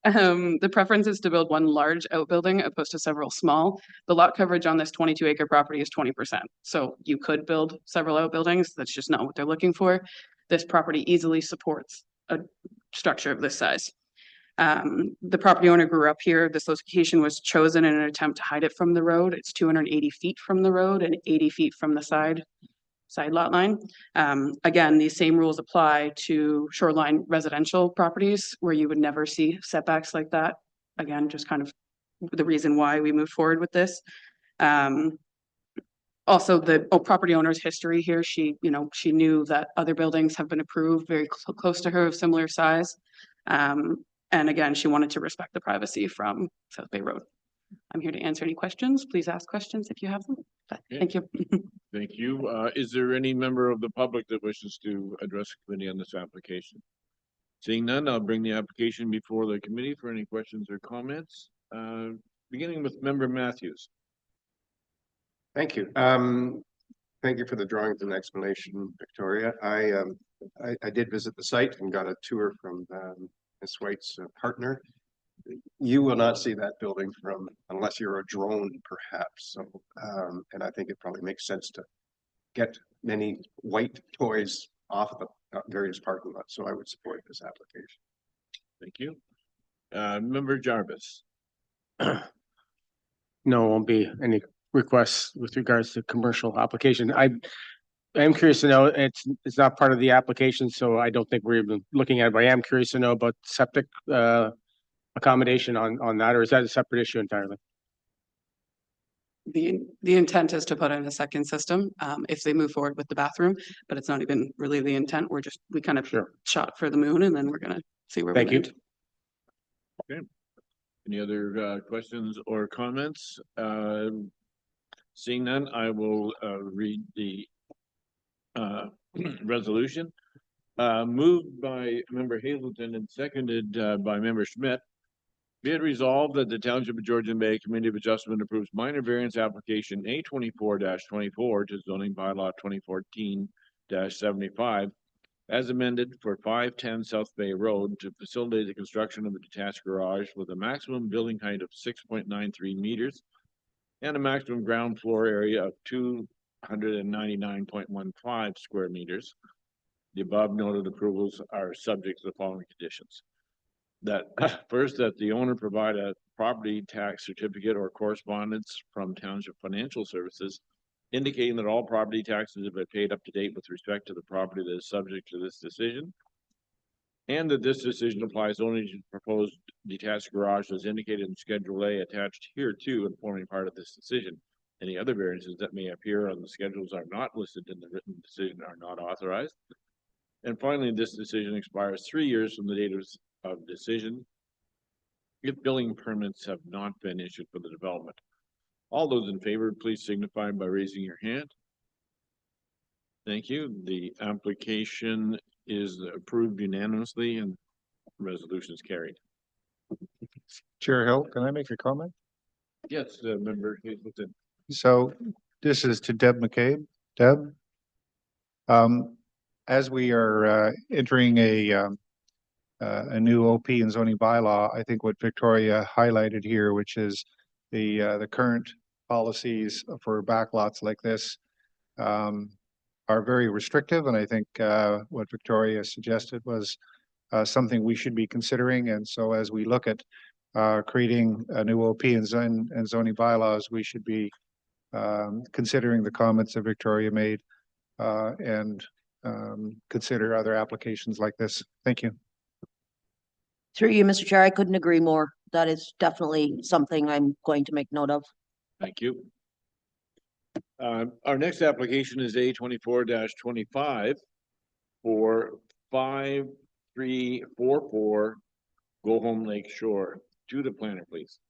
the preference is to build one large outbuilding opposed to several small. The lot coverage on this 22-acre property is 20%. So you could build several outbuildings. That's just not what they're looking for. This property easily supports a structure of this size. The property owner grew up here. This location was chosen in an attempt to hide it from the road. It's 280 feet from the road and 80 feet from the side lot line. Again, these same rules apply to shoreline residential properties where you would never see setbacks like that. Again, just kind of the reason why we moved forward with this. Also, the property owner's history here, she knew that other buildings have been approved very close to her of similar size. And again, she wanted to respect the privacy from South Bay Road. I'm here to answer any questions. Please ask questions if you have them. But thank you. Thank you. Is there any member of the public that wishes to address the committee on this application? Seeing none, I'll bring the application before the committee for any questions or comments. Beginning with Member Matthews. Thank you. Thank you for the drawings and explanation, Victoria. I did visit the site and got a tour from Ms. White's partner. You will not see that building unless you're a drone, perhaps. So, and I think it probably makes sense to get many white toys off of the various parking lots. So I would support this application. Thank you. Member Jarvis. No, won't be any requests with regards to commercial application. I am curious to know, it's not part of the application, so I don't think we're even looking at it, but I am curious to know about septic accommodation on that, or is that a separate issue entirely? The intent is to put in a second system if they move forward with the bathroom, but it's not even really the intent. We kind of shot for the moon, and then we're gonna see where we land. Okay. Any other questions or comments? Seeing none, I will read the resolution. Moved by Member Hazelton and seconded by Member Schmidt. Be it resolved that the Township of Georgian Bay Committee of Adjustment approves minor variance application A24-24 to zoning bylaw 2014-75 as amended for 510 South Bay Road to facilitate the construction of a detached garage with a maximum building height of 6.93 meters and a maximum ground floor area of 299.15 square meters. The above noted approvals are subject to the following conditions. That first, that the owner provide a property tax certificate or correspondence from Township Financial Services indicating that all property taxes have been paid up to date with respect to the property that is subject to this decision, and that this decision applies only to proposed detached garage as indicated in Schedule A attached hereto and forming part of this decision. Any other variances that may appear on the schedules are not listed in the written decision are not authorized. And finally, this decision expires 3 years from the date of decision if building permits have not been issued for the development. All those in favor, please signify by raising your hand. Thank you. The application is approved unanimously and resolution is carried. Chair Hill, can I make a comment? Yes, Member Hazelton. So this is to Deb McCabe. Deb, as we are entering a new OP and zoning bylaw, I think what Victoria highlighted here, which is the current policies for backlots like this, are very restrictive, and I think what Victoria suggested was something we should be considering. And so, as we look at creating a new OP and zoning bylaws, we should be considering the comments that Victoria made and consider other applications like this. Thank you. Through you, Mr. Chair, I couldn't agree more. That is definitely something I'm going to make note of. Thank you. Our next application is A24-25 for 5344 Go Home Lake Shore. To the planner, please.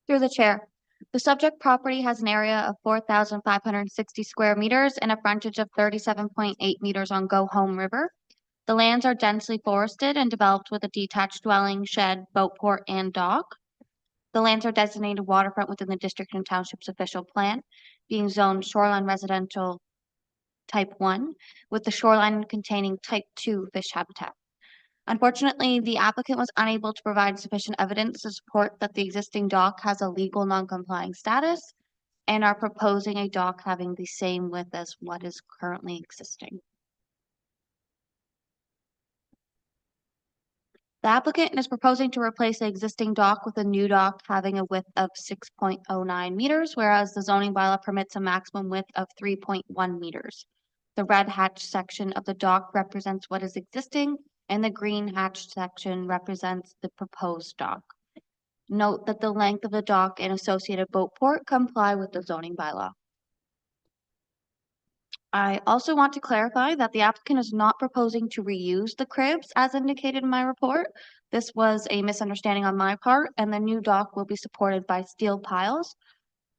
Through the chair. The subject property has an area of 4,560 square meters and a frontage of 37.8 meters on Go Home River. The lands are densely forested and developed with a detached dwelling, shed, boatport, and dock. The lands are designated waterfront within the district and township's official plan, being zoned shoreline residential type 1, with the shoreline containing type 2 fish habitat. Unfortunately, the applicant was unable to provide sufficient evidence to support that the existing dock has a legal non-complying status and are proposing a dock having the same width as what is currently existing. The applicant is proposing to replace the existing dock with a new dock having a width of 6.09 meters, whereas the zoning bylaw permits a maximum width of 3.1 meters. The red hatched section of the dock represents what is existing, and the green hatched section represents the proposed dock. Note that the length of the dock and associated boat port comply with the zoning bylaw. I also want to clarify that the applicant is not proposing to reuse the cribs as indicated in my report. This was a misunderstanding on my part, and the new dock will be supported by steel piles.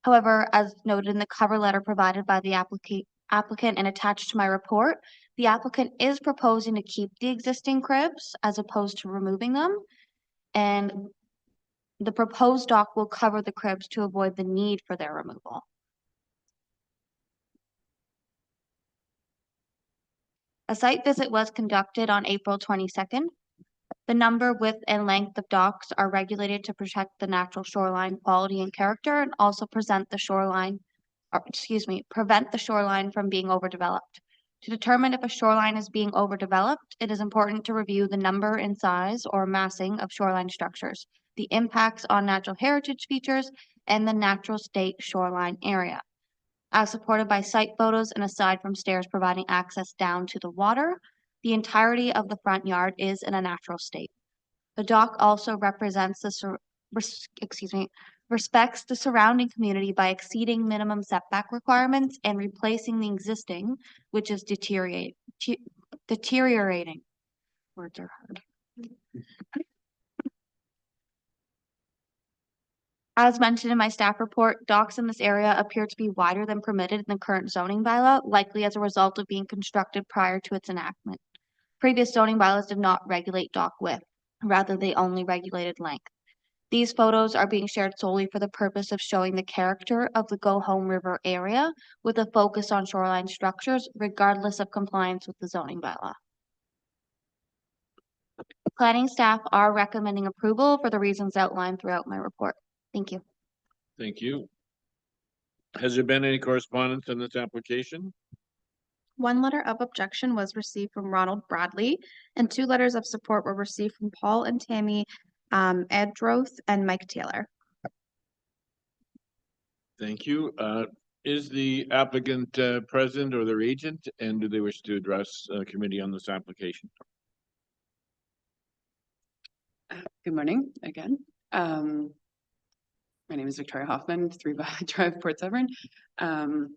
However, as noted in the cover letter provided by the applicant and attached to my report, the applicant is proposing to keep the existing cribs as opposed to removing them, and the proposed dock will cover the cribs to avoid the need for their removal. A site visit was conducted on April 22nd. The number, width, and length of docks are regulated to protect the natural shoreline quality and character and also prevent the shoreline from being overdeveloped. To determine if a shoreline is being overdeveloped, it is important to review the number and size or massing of shoreline structures, the impacts on natural heritage features, and the natural state shoreline area. As supported by site photos and aside from stairs providing access down to the water, the entirety of the front yard is in a natural state. The dock also represents respects the surrounding community by exceeding minimum setback requirements and replacing the existing, which is deteriorating. Words are hard. As mentioned in my staff report, docks in this area appear to be wider than permitted in the current zoning bylaw, likely as a result of being constructed prior to its enactment. Previous zoning bylaws did not regulate dock width, rather they only regulated length. These photos are being shared solely for the purpose of showing the character of the Go Home River area with a focus on shoreline structures, regardless of compliance with the zoning bylaw. Planning staff are recommending approval for the reasons outlined throughout my report. Thank you. Thank you. Has there been any correspondence on this application? One letter of objection was received from Ronald Bradley, and 2 letters of support were received from Paul and Tammy Edroth and Mike Taylor. Thank you. Is the applicant present or their agent, and do they wish to address committee on this application? Good morning again. My name is Victoria Hoffman, 3 Valley Drive, Port Severn. I'm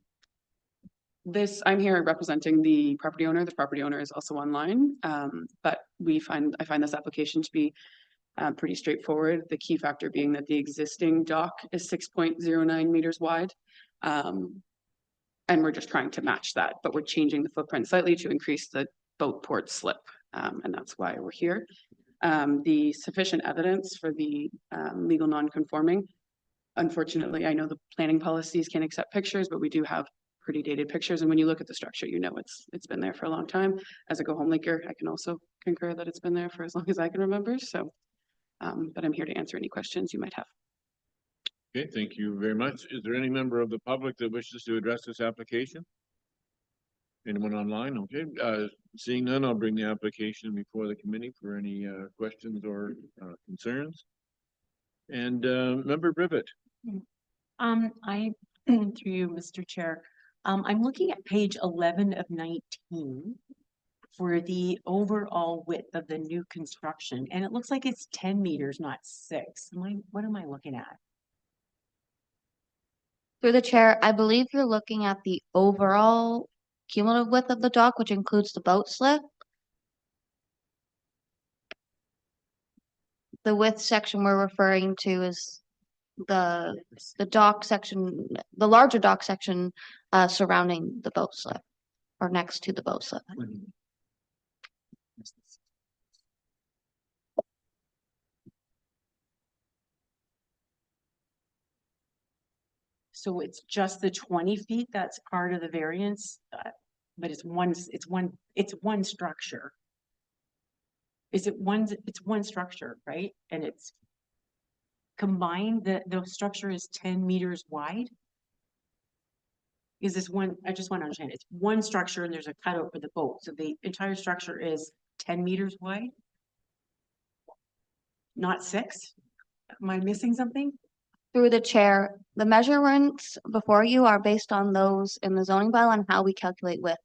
here representing the property owner. The property owner is also online, but I find this application to be pretty straightforward. The key factor being that the existing dock is 6.09 meters wide, and we're just trying to match that, but we're changing the footprint slightly to increase the boat port slip, and that's why we're here. The sufficient evidence for the legal non-conforming. Unfortunately, I know the planning policies can't accept pictures, but we do have pretty dated pictures. And when you look at the structure, you know it's been there for a long time. As a Go Home Laker, I can also concur that it's been there for as long as I can remember. So, but I'm here to answer any questions you might have. Okay, thank you very much. Is there any member of the public that wishes to address this application? Anyone online? Okay, seeing none, I'll bring the application before the committee for any questions or concerns. And member Privet. I, through you, Mr. Chair, I'm looking at page 11 of 19 for the overall width of the new construction, and it looks like it's 10 meters, not 6. What am I looking at? Through the chair, I believe you're looking at the overall cumulative width of the dock, which includes the boat slip. The width section we're referring to is the dock section, the larger dock section surrounding the boat slip or next to the boat slip. So it's just the 20 feet that's part of the variance, but it's one structure. It's one structure, right? And it's combined, the structure is 10 meters wide. Is this one, I just want to understand, it's one structure and there's a cutout for the boat. So the entire structure is 10 meters wide? Not 6? Am I missing something? Through the chair, the measurements before you are based on those in the zoning bylaw and how we calculate width.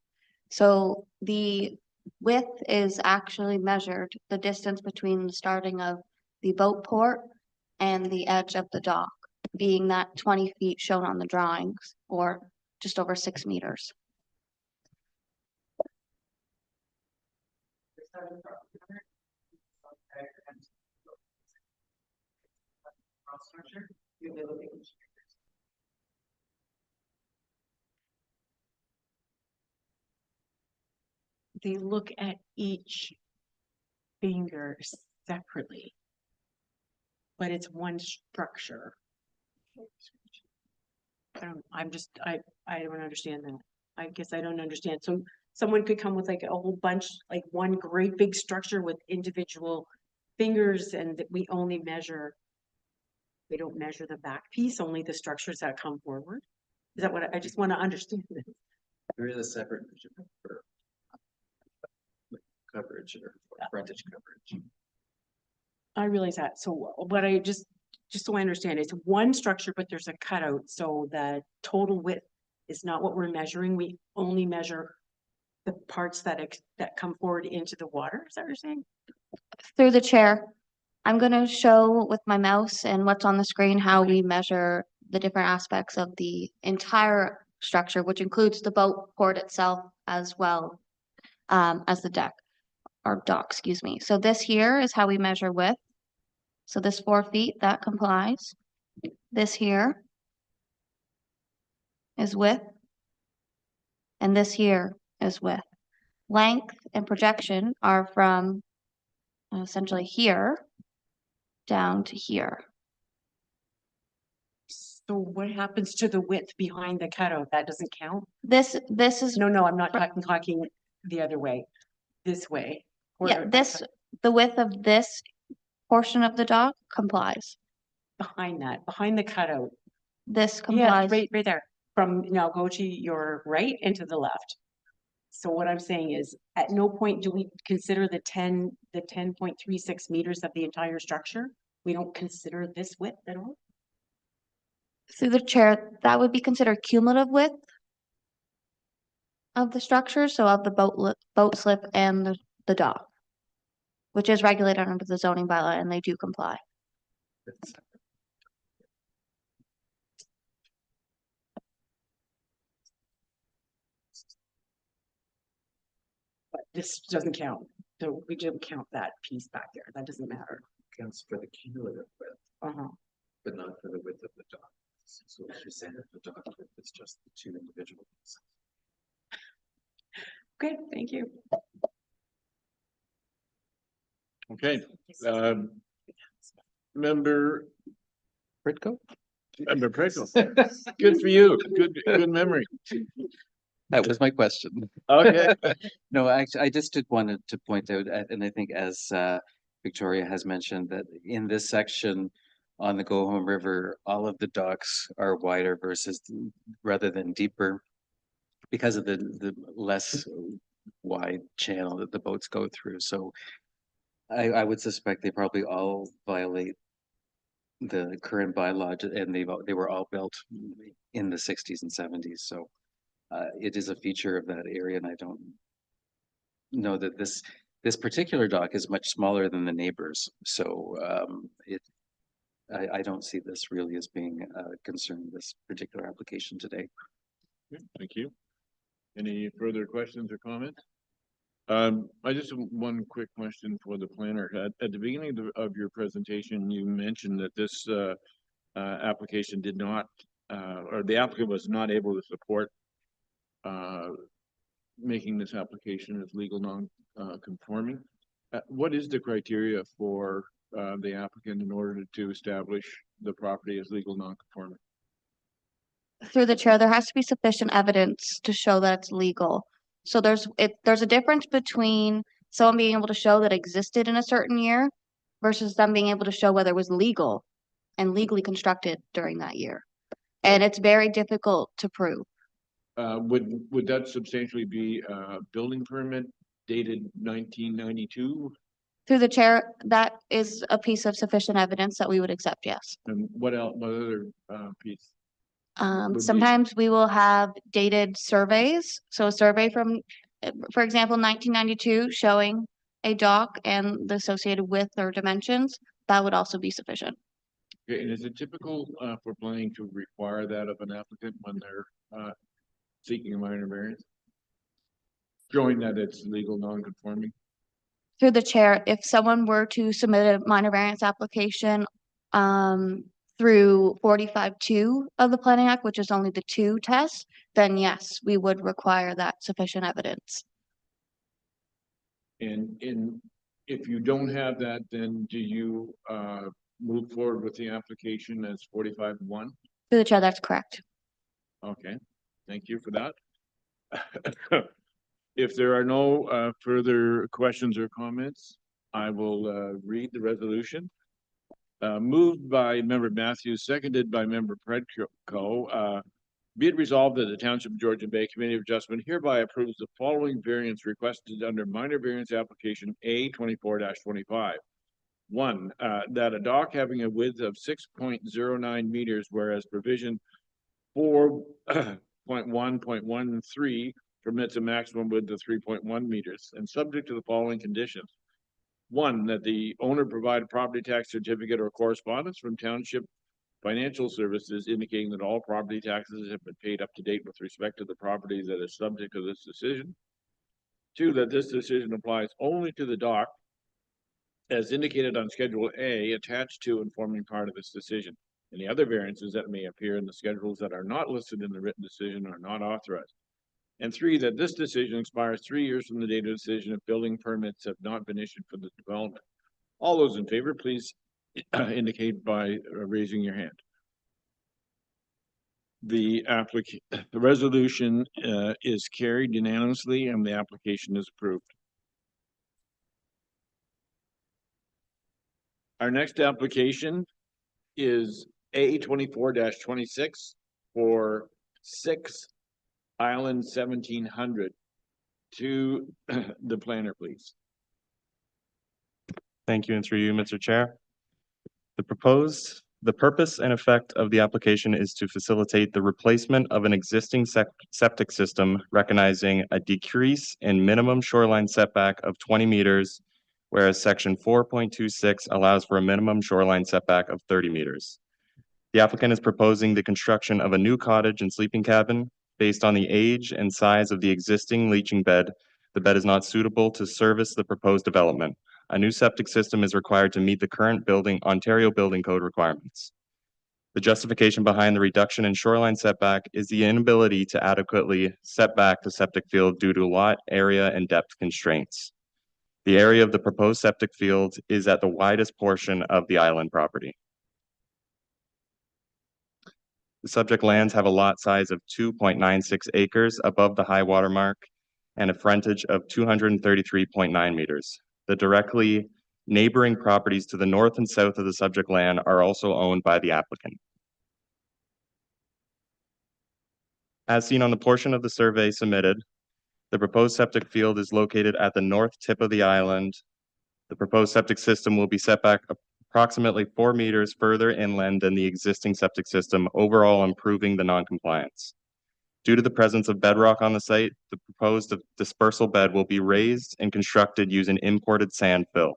So the width is actually measured, the distance between the starting of the boat port and the edge of the dock, being that 20 feet shown on the drawings, or just over 6 meters. They look at each finger separately, but it's one structure. I don't understand that. I guess I don't understand. So someone could come with like a whole bunch, like one great big structure with individual fingers, and that we only measure, we don't measure the back piece, only the structures that come forward. Is that what I just want to understand? There is a separate measurement for coverage or frontage coverage. I realize that. So what I just so I understand, it's one structure, but there's a cutout. So the total width is not what we're measuring. We only measure the parts that come forward into the water. Is that what you're saying? Through the chair, I'm going to show with my mouse and what's on the screen how we measure the different aspects of the entire structure, which includes the boat port itself as well as the deck or dock, excuse me. So this here is how we measure width. So this 4 feet, that complies. This here is width. And this here is width. Length and projection are from essentially here down to here. So what happens to the width behind the cutout? That doesn't count? This is no, I'm not talking the other way. This way. Yeah, the width of this portion of the dock complies. Behind the cutout. This complies. Yeah, right there. From now go to your right and to the left. So what I'm saying is, at no point do we consider the 10.36 meters of the entire structure. We don't consider this width at all. Through the chair, that would be considered cumulative width of the structure, so of the boat slip and the dock, which is regulated under the zoning bylaw, and they do comply. But this doesn't count. So we didn't count that piece back there. That doesn't matter. Counts for the cumulative width, but not for the width of the dock. So if you say that the dock width is just the two individual pieces. Okay, thank you. Okay, member Pritko? Member Pritko. Good for you. Good memory. That was my question. Okay. No, actually, I just wanted to point out, and I think as Victoria has mentioned, that in this section, on the Go Home River, all of the docks are wider rather than deeper because of the less wide channel that the boats go through. So I would suspect they probably all violate the current bylaw, and they were all built in the 60s and 70s. So it is a feature of that area, and I don't know that this particular dock is much smaller than the neighbors. So I don't see this really as being a concern, this particular application today. Okay, thank you. Any further questions or comments? I just have one quick question for the planner. At the beginning of your presentation, you mentioned that this application did not, or the applicant was not able to support making this application as legal non-conforming. What is the criteria for the applicant in order to establish the property as legal non-conforming? Through the chair, there has to be sufficient evidence to show that it's legal. So there's a difference between someone being able to show that it existed in a certain year versus them being able to show whether it was legal and legally constructed during that year. And it's very difficult to prove. Would that substantially be a building permit dated 1992? Through the chair, that is a piece of sufficient evidence that we would accept, yes. And what else? What other piece? Sometimes we will have dated surveys. So a survey from, for example, 1992 showing a dock and the associated width or dimensions, that would also be sufficient. Okay, and is it typical for planning to require that of an applicant when they're seeking a minor variance? Showing that it's legal non-conforming? Through the chair, if someone were to submit a minor variance application through 45-2 of the Planning Act, which is only the 2 tests, then yes, we would require that sufficient evidence. And if you don't have that, then do you move forward with the application as 45-1? Through the chair, that's correct. Okay, thank you for that. If there are no further questions or comments, I will read the resolution. Moved by Member Matthews, seconded by Member Predko. Be it resolved that the Township of Georgian Bay Committee of Adjustment hereby approves the following variance requested under minor variance application A 24-25. 1, that a dock having a width of 6.09 meters, whereas provision 4.1.13 permits a maximum width of 3.1 meters, and subject to the following conditions. 1, that the owner provide a property tax certificate or correspondence from Township Financial Services indicating that all property taxes have been paid up to date with respect to the property that is subject to this decision. 2, that this decision applies only to the dock as indicated on Schedule A attached to and forming part of this decision. Any other variances that may appear in the schedules that are not listed in the written decision are not authorized. And 3, that this decision expires 3 years from the date of decision if building permits have not been issued for the development. All those in favor, please indicate by raising your hand. The resolution is carried unanimously and the application is approved. Our next application is A 24-26 for 6 Island 1700. To the planner, please. Thank you, and through you, Mr. Chair. The purpose and effect of the application is to facilitate the replacement of an existing septic system, recognizing a decrease in minimum shoreline setback of 20 meters, whereas section 4.26 allows for a minimum shoreline setback of 30 meters. The applicant is proposing the construction of a new cottage and sleeping cabin. Based on the age and size of the existing leaching bed, the bed is not suitable to service the proposed development. A new septic system is required to meet the current Ontario Building Code requirements. The justification behind the reduction in shoreline setback is the inability to adequately set back the septic field due to lot area and depth constraints. The area of the proposed septic field is at the widest portion of the island property. The subject lands have a lot size of 2.96 acres above the high water mark and a frontage of 233.9 meters. The directly Neighboring properties to the north and south of the subject land are also owned by the applicant. As seen on the portion of the survey submitted, the proposed septic field is located at the north tip of the island. The proposed septic system will be set back approximately 4 meters further inland than the existing septic system, overall improving the noncompliance. Due to the presence of bedrock on the site, the proposed dispersal bed will be raised and constructed using imported sand fill.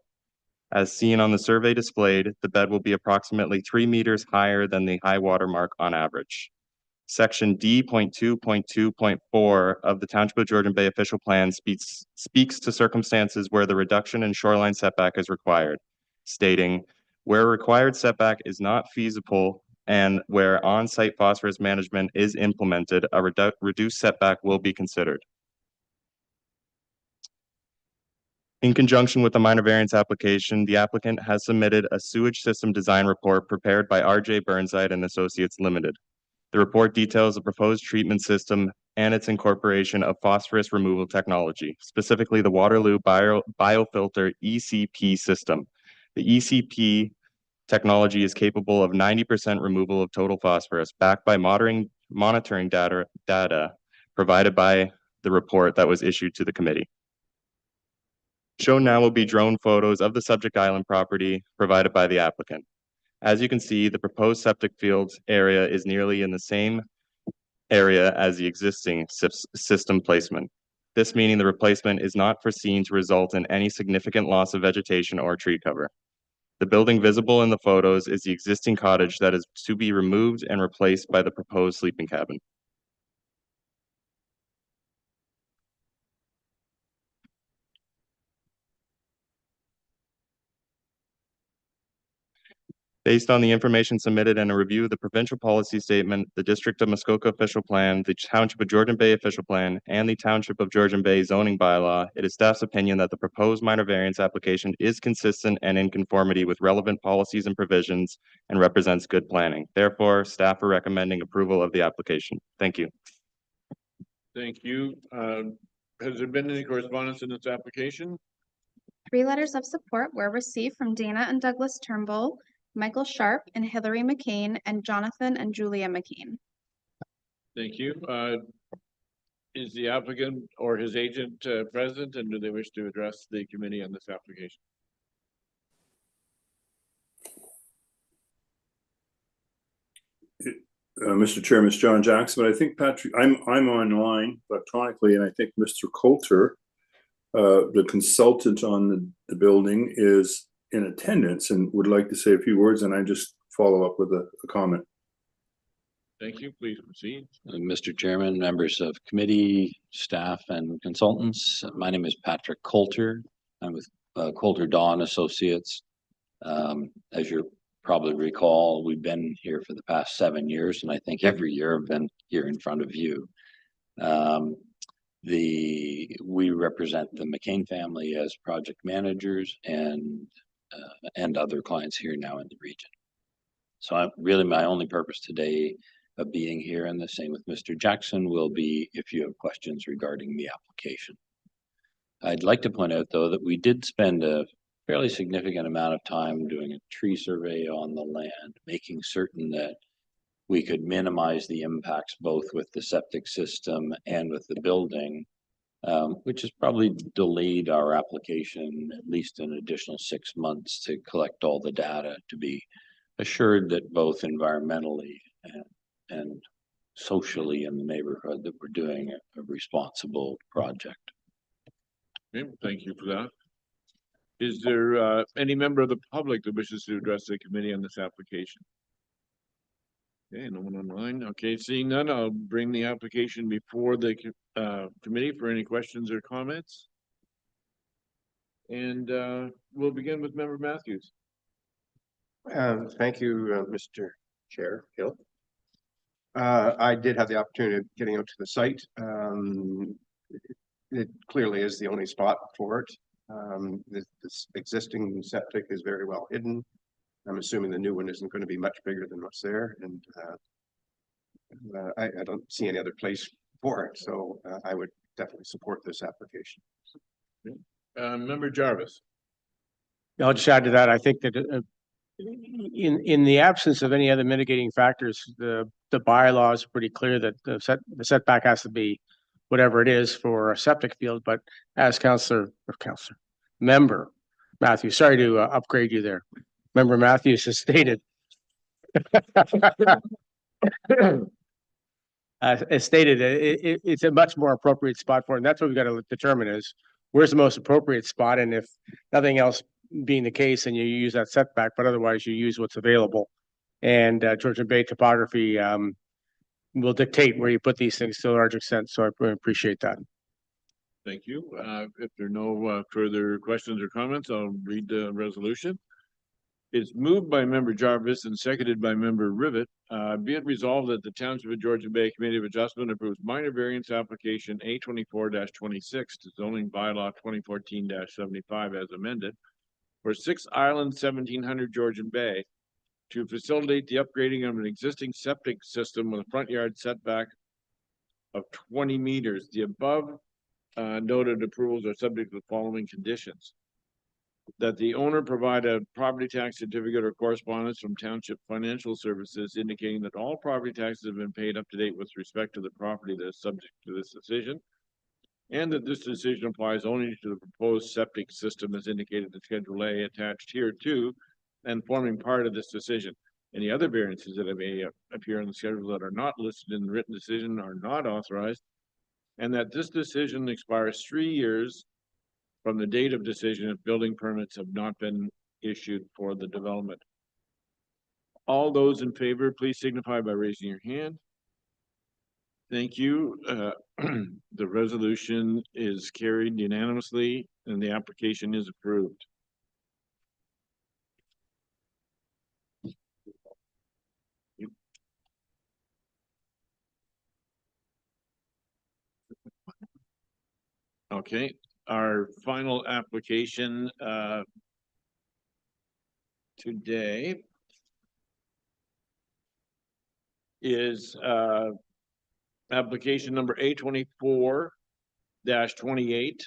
As seen on the survey displayed, the bed will be approximately 3 meters higher than the high water mark on average. Section D.2.2.4 of the Township of Georgian Bay official plan speaks to circumstances where the reduction in shoreline setback is required, stating, where a required setback is not feasible and where on-site phosphorus management is implemented, a reduced setback will be considered. In conjunction with the minor variance application, the applicant has submitted a sewage system design report prepared by R.J. Burnside and Associates Limited. The report details the proposed treatment system and its incorporation of phosphorus removal technology, specifically the Waterloo Biofilter ECP system. The ECP technology is capable of 90% removal of total phosphorus, backed by monitoring data provided by the report that was issued to the committee. Shown now will be drone photos of the subject island property provided by the applicant. As you can see, the proposed septic field area is nearly in the same area as the existing system placement. This meaning the replacement is not foreseen to result in any significant loss of vegetation or tree cover. The building visible in the photos is the existing cottage that is to be removed and replaced by the proposed sleeping cabin. Based on the information submitted and a review of the provincial policy statement, the District of Muskoka official plan, the Township of Georgian Bay official plan, and the Township of Georgian Bay zoning bylaw, it is staff's opinion that the proposed minor variance application is consistent and in conformity with relevant policies and provisions and represents good planning. Therefore, staff are recommending approval of the application. Thank you. Thank you. Has there been any correspondence in this application? 3 letters of support were received from Dana and Douglas Turnbull, Michael Sharp and Hillary McCain, and Jonathan and Julia McCain. Thank you. Is the applicant or his agent present, and do they wish to address the committee on this application? Mr. Chair, Ms. John Jackson, but I think Patrick, I'm online electronically, and I think Mr. Coulter, the consultant on the building, is in attendance and would like to say a few words, and I just follow up with a comment. Thank you. Please proceed. Mr. Chairman, members of committee, staff, and consultants. My name is Patrick Coulter. I'm with Coulter Dawn Associates. As you probably recall, we've been here for the past 7 years, and I think every year I've been here in front of you. We represent the McCain family as project managers and other clients here now in the region. So really my only purpose today of being here, and the same with Mr. Jackson, will be if you have questions regarding the application. I'd like to point out though that we did spend a fairly significant amount of time doing a tree survey on the land, making certain that we could minimize the impacts both with the septic system and with the building, which has probably delayed our application at least an additional 6 months to collect all the data to be assured that both environmentally and socially in the neighborhood that we're doing a responsible project. Okay, thank you for that. Is there any member of the public that wishes to address the committee on this application? Okay, no one online. Okay, seeing none, I'll bring the application before the committee for any questions or comments. And we'll begin with Member Matthews. Thank you, Mr. Chair Hill. I did have the opportunity of getting out to the site. It clearly is the only spot for it. This existing septic is very well hidden. I'm assuming the new one isn't going to be much bigger than what's there, and I don't see any other place for it, so I would definitely support this application. Member Jarvis. I'll just add to that. I think that in the absence of any other mitigating factors, the bylaw is pretty clear that the setback has to be whatever it is for a septic field. But as Member Matthews, sorry to upgrade you there. Member Matthews has stated. As stated, it's a much more appropriate spot for it. And that's what we've got to determine is where's the most appropriate spot. And if nothing else being the case, then you use that setback, but otherwise you use what's available. And Georgian Bay topography will dictate where you put these things to a large extent. So I appreciate that. Thank you. If there are no further questions or comments, I'll read the resolution. It's moved by Member Jarvis and seconded by Member Rivet. Be it resolved that the Township of Georgian Bay Committee of Adjustment approves minor variance application A24-26 to zoning bylaw 2014-75 as amended for 6 Island 1700 Georgian Bay to facilitate the upgrading of an existing septic system with a front yard setback of 20 meters. The above noted approvals are subject to the following conditions. That the owner provide a property tax certificate or correspondence from Township Financial Services indicating that all property taxes have been paid up to date with respect to the property that is subject to this decision, and that this decision applies only to the proposed septic system as indicated in Schedule A attached here to and forming part of this decision. Any other variances that may appear on the schedule that are not listed in the written decision are not authorized, and that this decision expires 3 years from the date of decision if building permits have not been issued for the development. All those in favor, please signify by raising your hand. Thank you. The resolution is carried unanimously and the application is approved. Okay, our final application today is application number A24-28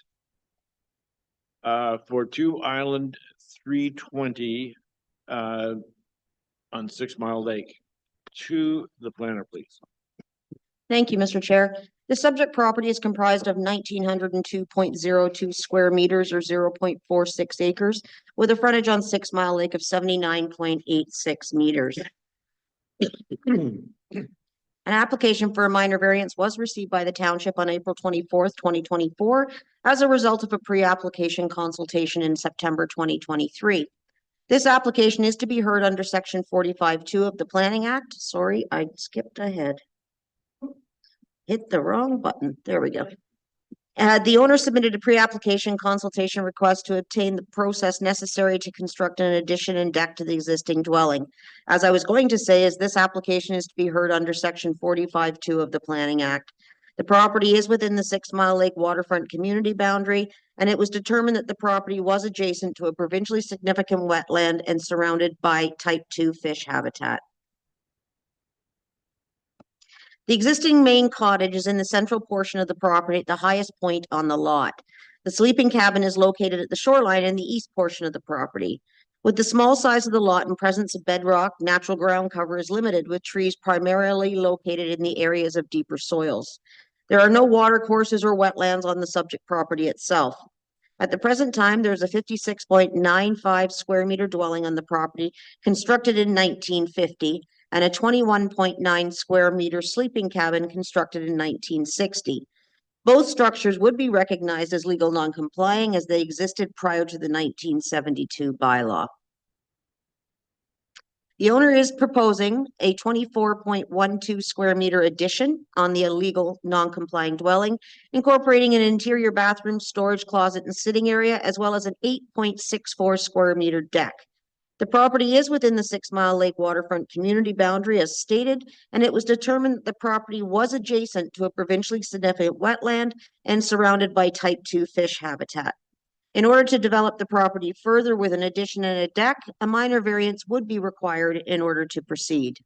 for 2 Island 320 on 6 Mile Lake. To the planner, please. Thank you, Mr. Chair. The subject property is comprised of 1,902.02 square meters or 0.46 acres with a frontage on 6 Mile Lake of 79.86 meters. An application for a minor variance was received by the township on April 24th, 2024, as a result of a pre-application consultation in September 2023. This application is to be heard under Section 45(2) of the Planning Act. Sorry, I skipped ahead. Hit the wrong button. There we go. The owner submitted a pre-application consultation request to obtain the process necessary to construct an addition and deck to the existing dwelling. As I was going to say, is this application is to be heard under Section 45(2) of the Planning Act. The property is within the 6 Mile Lake waterfront community boundary, and it was determined that the property was adjacent to a provincially significant wetland and surrounded by Type 2 fish habitat. The existing main cottage is in the central portion of the property at the highest point on the lot. The sleeping cabin is located at the shoreline in the east portion of the property. With the small size of the lot and presence of bedrock, natural ground cover is limited, with trees primarily located in the areas of deeper soils. There are no watercourses or wetlands on the subject property itself. At the present time, there is a 56.95 square meter dwelling on the property, constructed in 1950, and a 21.9 square meter sleeping cabin constructed in 1960. Both structures would be recognized as legal non-complying as they existed prior to the 1972 bylaw. The owner is proposing a 24.12 square meter addition on the illegal non-complying dwelling, incorporating an interior bathroom, storage closet, and sitting area, as well as an 8.64 square meter deck. The property is within the 6 Mile Lake waterfront community boundary as stated, and it was determined that the property was adjacent to a provincially significant wetland and surrounded by Type 2 fish habitat. In order to develop the property further with an addition and a deck, a minor variance would be required in order to proceed.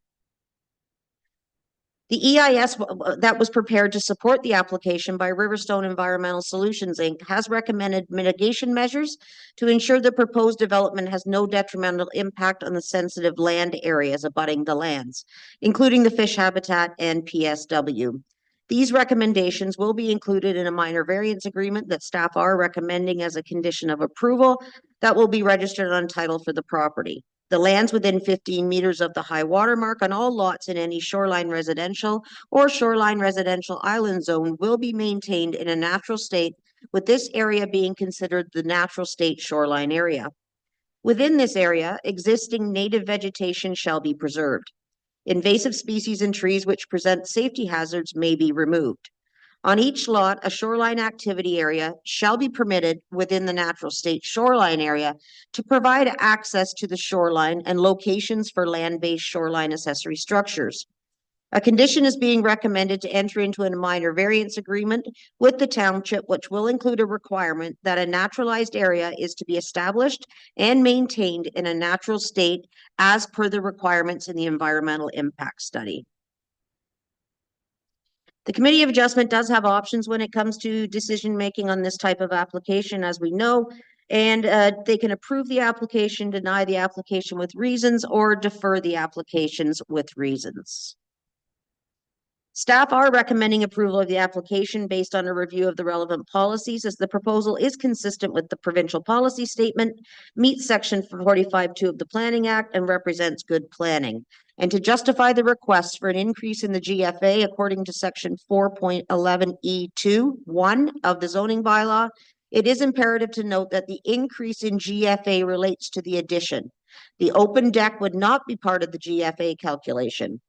The EIS that was prepared to support the application by Riverstone Environmental Solutions, Inc. has recommended mitigation measures to ensure the proposed development has no detrimental impact on the sensitive land areas abutting the lands, including the fish habitat and PSW. These recommendations will be included in a minor variance agreement that staff are recommending as a condition of approval that will be registered on title for the property. The lands within 15 meters of the high water mark on all lots in any shoreline residential or shoreline residential island zone will be maintained in a natural state, with this area being considered the natural state shoreline area. Within this area, existing native vegetation shall be preserved. Invasive species and trees which present safety hazards may be removed. On each lot, a shoreline activity area shall be permitted within the natural state shoreline area to provide access to the shoreline and locations for land-based shoreline accessory structures. A condition is being recommended to enter into a minor variance agreement with the township, which will include a requirement that a naturalized area is to be established and maintained in a natural state as per the requirements in the environmental impact study. The Committee of Adjustment does have options when it comes to decision-making on this type of application, as we know, and they can approve the application, deny the application with reasons, or defer the applications with reasons. Staff are recommending approval of the application based on a review of the relevant policies, as the proposal is consistent with the provincial policy statement, meets section 45(2) of the Planning Act, and represents good planning. And to justify the request for an increase in the GFA according to section 4.11E2(1) of the zoning bylaw, it is imperative to note that the increase in GFA relates to the addition. The open deck would not be part of the GFA calculation.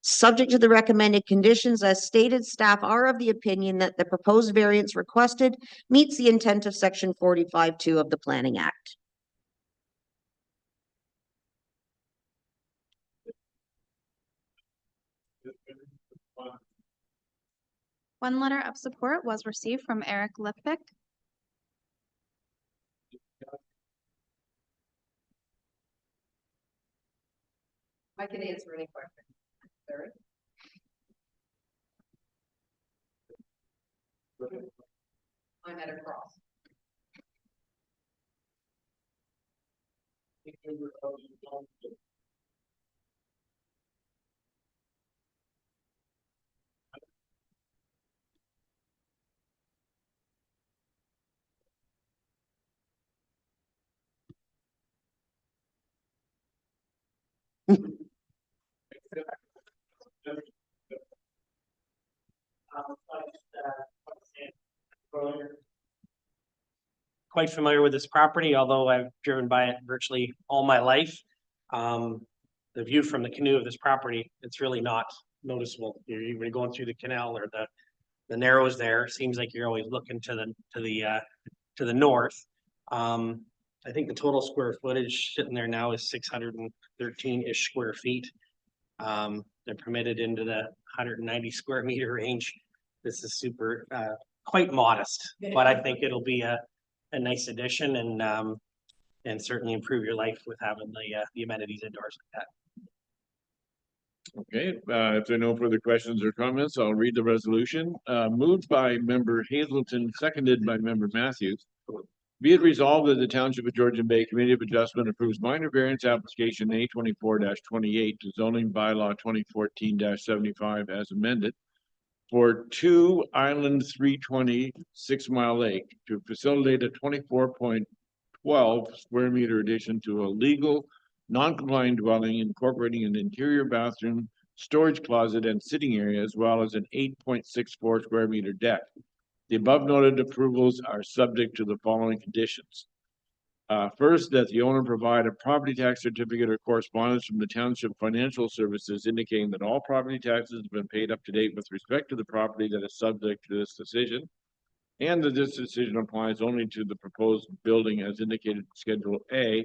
Subject to the recommended conditions, as stated, staff are of the opinion that the proposed variance requested meets the intent of section 45(2) of the Planning Act. One letter of support was received from Eric Lippick. I can answer any question. Sorry. I'm at a cross. Quite familiar with this property, although I've driven by it virtually all my life. The view from the canoe of this property, it's really not noticeable. You're going through the canal or the narrows there. Seems like you're always looking to the north. I think the total square footage sitting there now is 613-ish square feet. They're permitted into the 190 square meter range. This is super, quite modest, but I think it'll be a nice addition and certainly improve your life with having the amenities indoors like that. Okay, if there are no further questions or comments, I'll read the resolution. Moved by member Hazelton, seconded by member Matthews. Be it resolved that the Township of Georgian Bay Committee of Adjustment approves minor variance application A24-28 to zoning bylaw 2014-75 as amended for 2 Island 320 6 Mile Lake to facilitate a 24.12 square meter addition to a legal non-compliant dwelling incorporating an interior bathroom, storage closet, and sitting area, as well as an 8.64 square meter deck. The above noted approvals are subject to the following conditions. First, that the owner provide a property tax certificate or correspondence from the Township Financial Services indicating that all property taxes have been paid up to date with respect to the property that is subject to this decision, and that this decision applies only to the proposed building as indicated in Schedule A,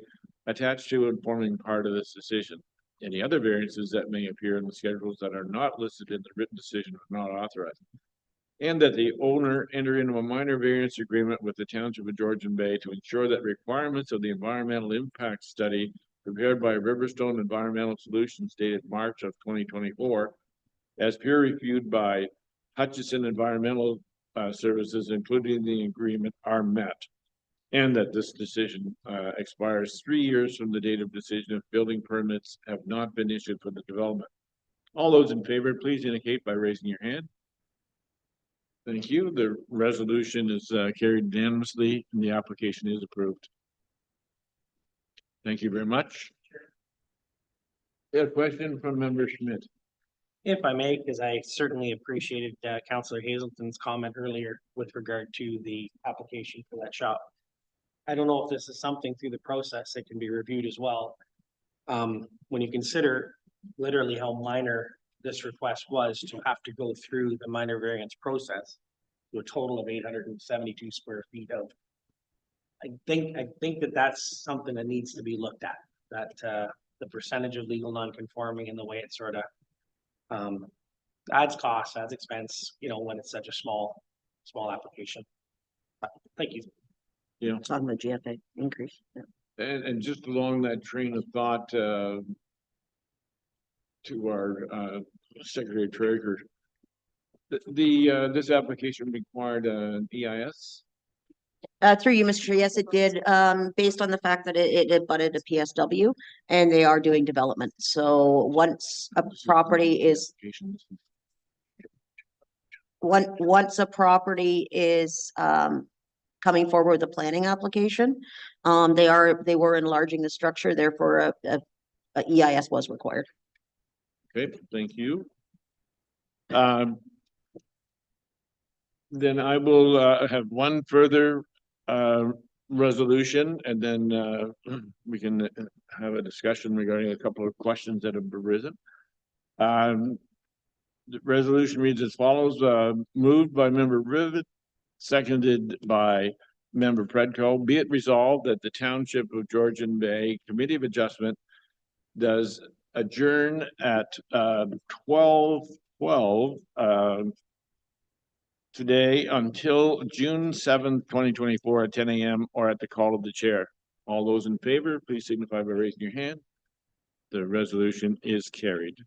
attached to and forming part of this decision. Any other variances that may appear in the schedules that are not listed in the written decision are not authorized. And that the owner enter into a minor variance agreement with the Township of Georgian Bay to ensure that requirements of the environmental impact study prepared by Riverstone Environmental Solutions dated March of 2024 as peer reviewed by Hutchison Environmental Services, including the agreement, are met. And that this decision expires 3 years from the date of decision if building permits have not been issued for the development. All those in favor, please indicate by raising your hand. Thank you. The resolution is carried unanimously and the application is approved. Thank you very much. A question from Member Schmidt. If I may, because I certainly appreciated Councillor Hazelton's comment earlier with regard to the application for that shop. I don't know if this is something through the process that can be reviewed as well. When you consider literally how minor this request was to have to go through the minor variance process to a total of 872 square feet of. I think that that's something that needs to be looked at, that the percentage of legal non-conforming and the way it sort of adds cost, adds expense, you know, when it's such a small application. Thank you. Yeah. It's on the GFA increase. Yeah. And just along that train of thought, to our Secretary Treasurer, this application required an EIS? Through you, Mr. Chair, yes, it did, based on the fact that it abutted a PSW and they are doing development. So once a property is coming forward with a planning application, they were enlarging the structure, therefore a EIS was required. Okay, thank you. Then I will have one further resolution, and then we can have a discussion regarding a couple of questions that have arisen. The resolution reads as follows: moved by Member Rivet, seconded by Member Predco. Be it resolved that the Township of Georgian Bay Committee of Adjustment does adjourn at 12:12 today until June 7th, 2024 at 10 a.m. or at the call of the chair. All those in favor, please signify by raising your hand. The resolution is carried.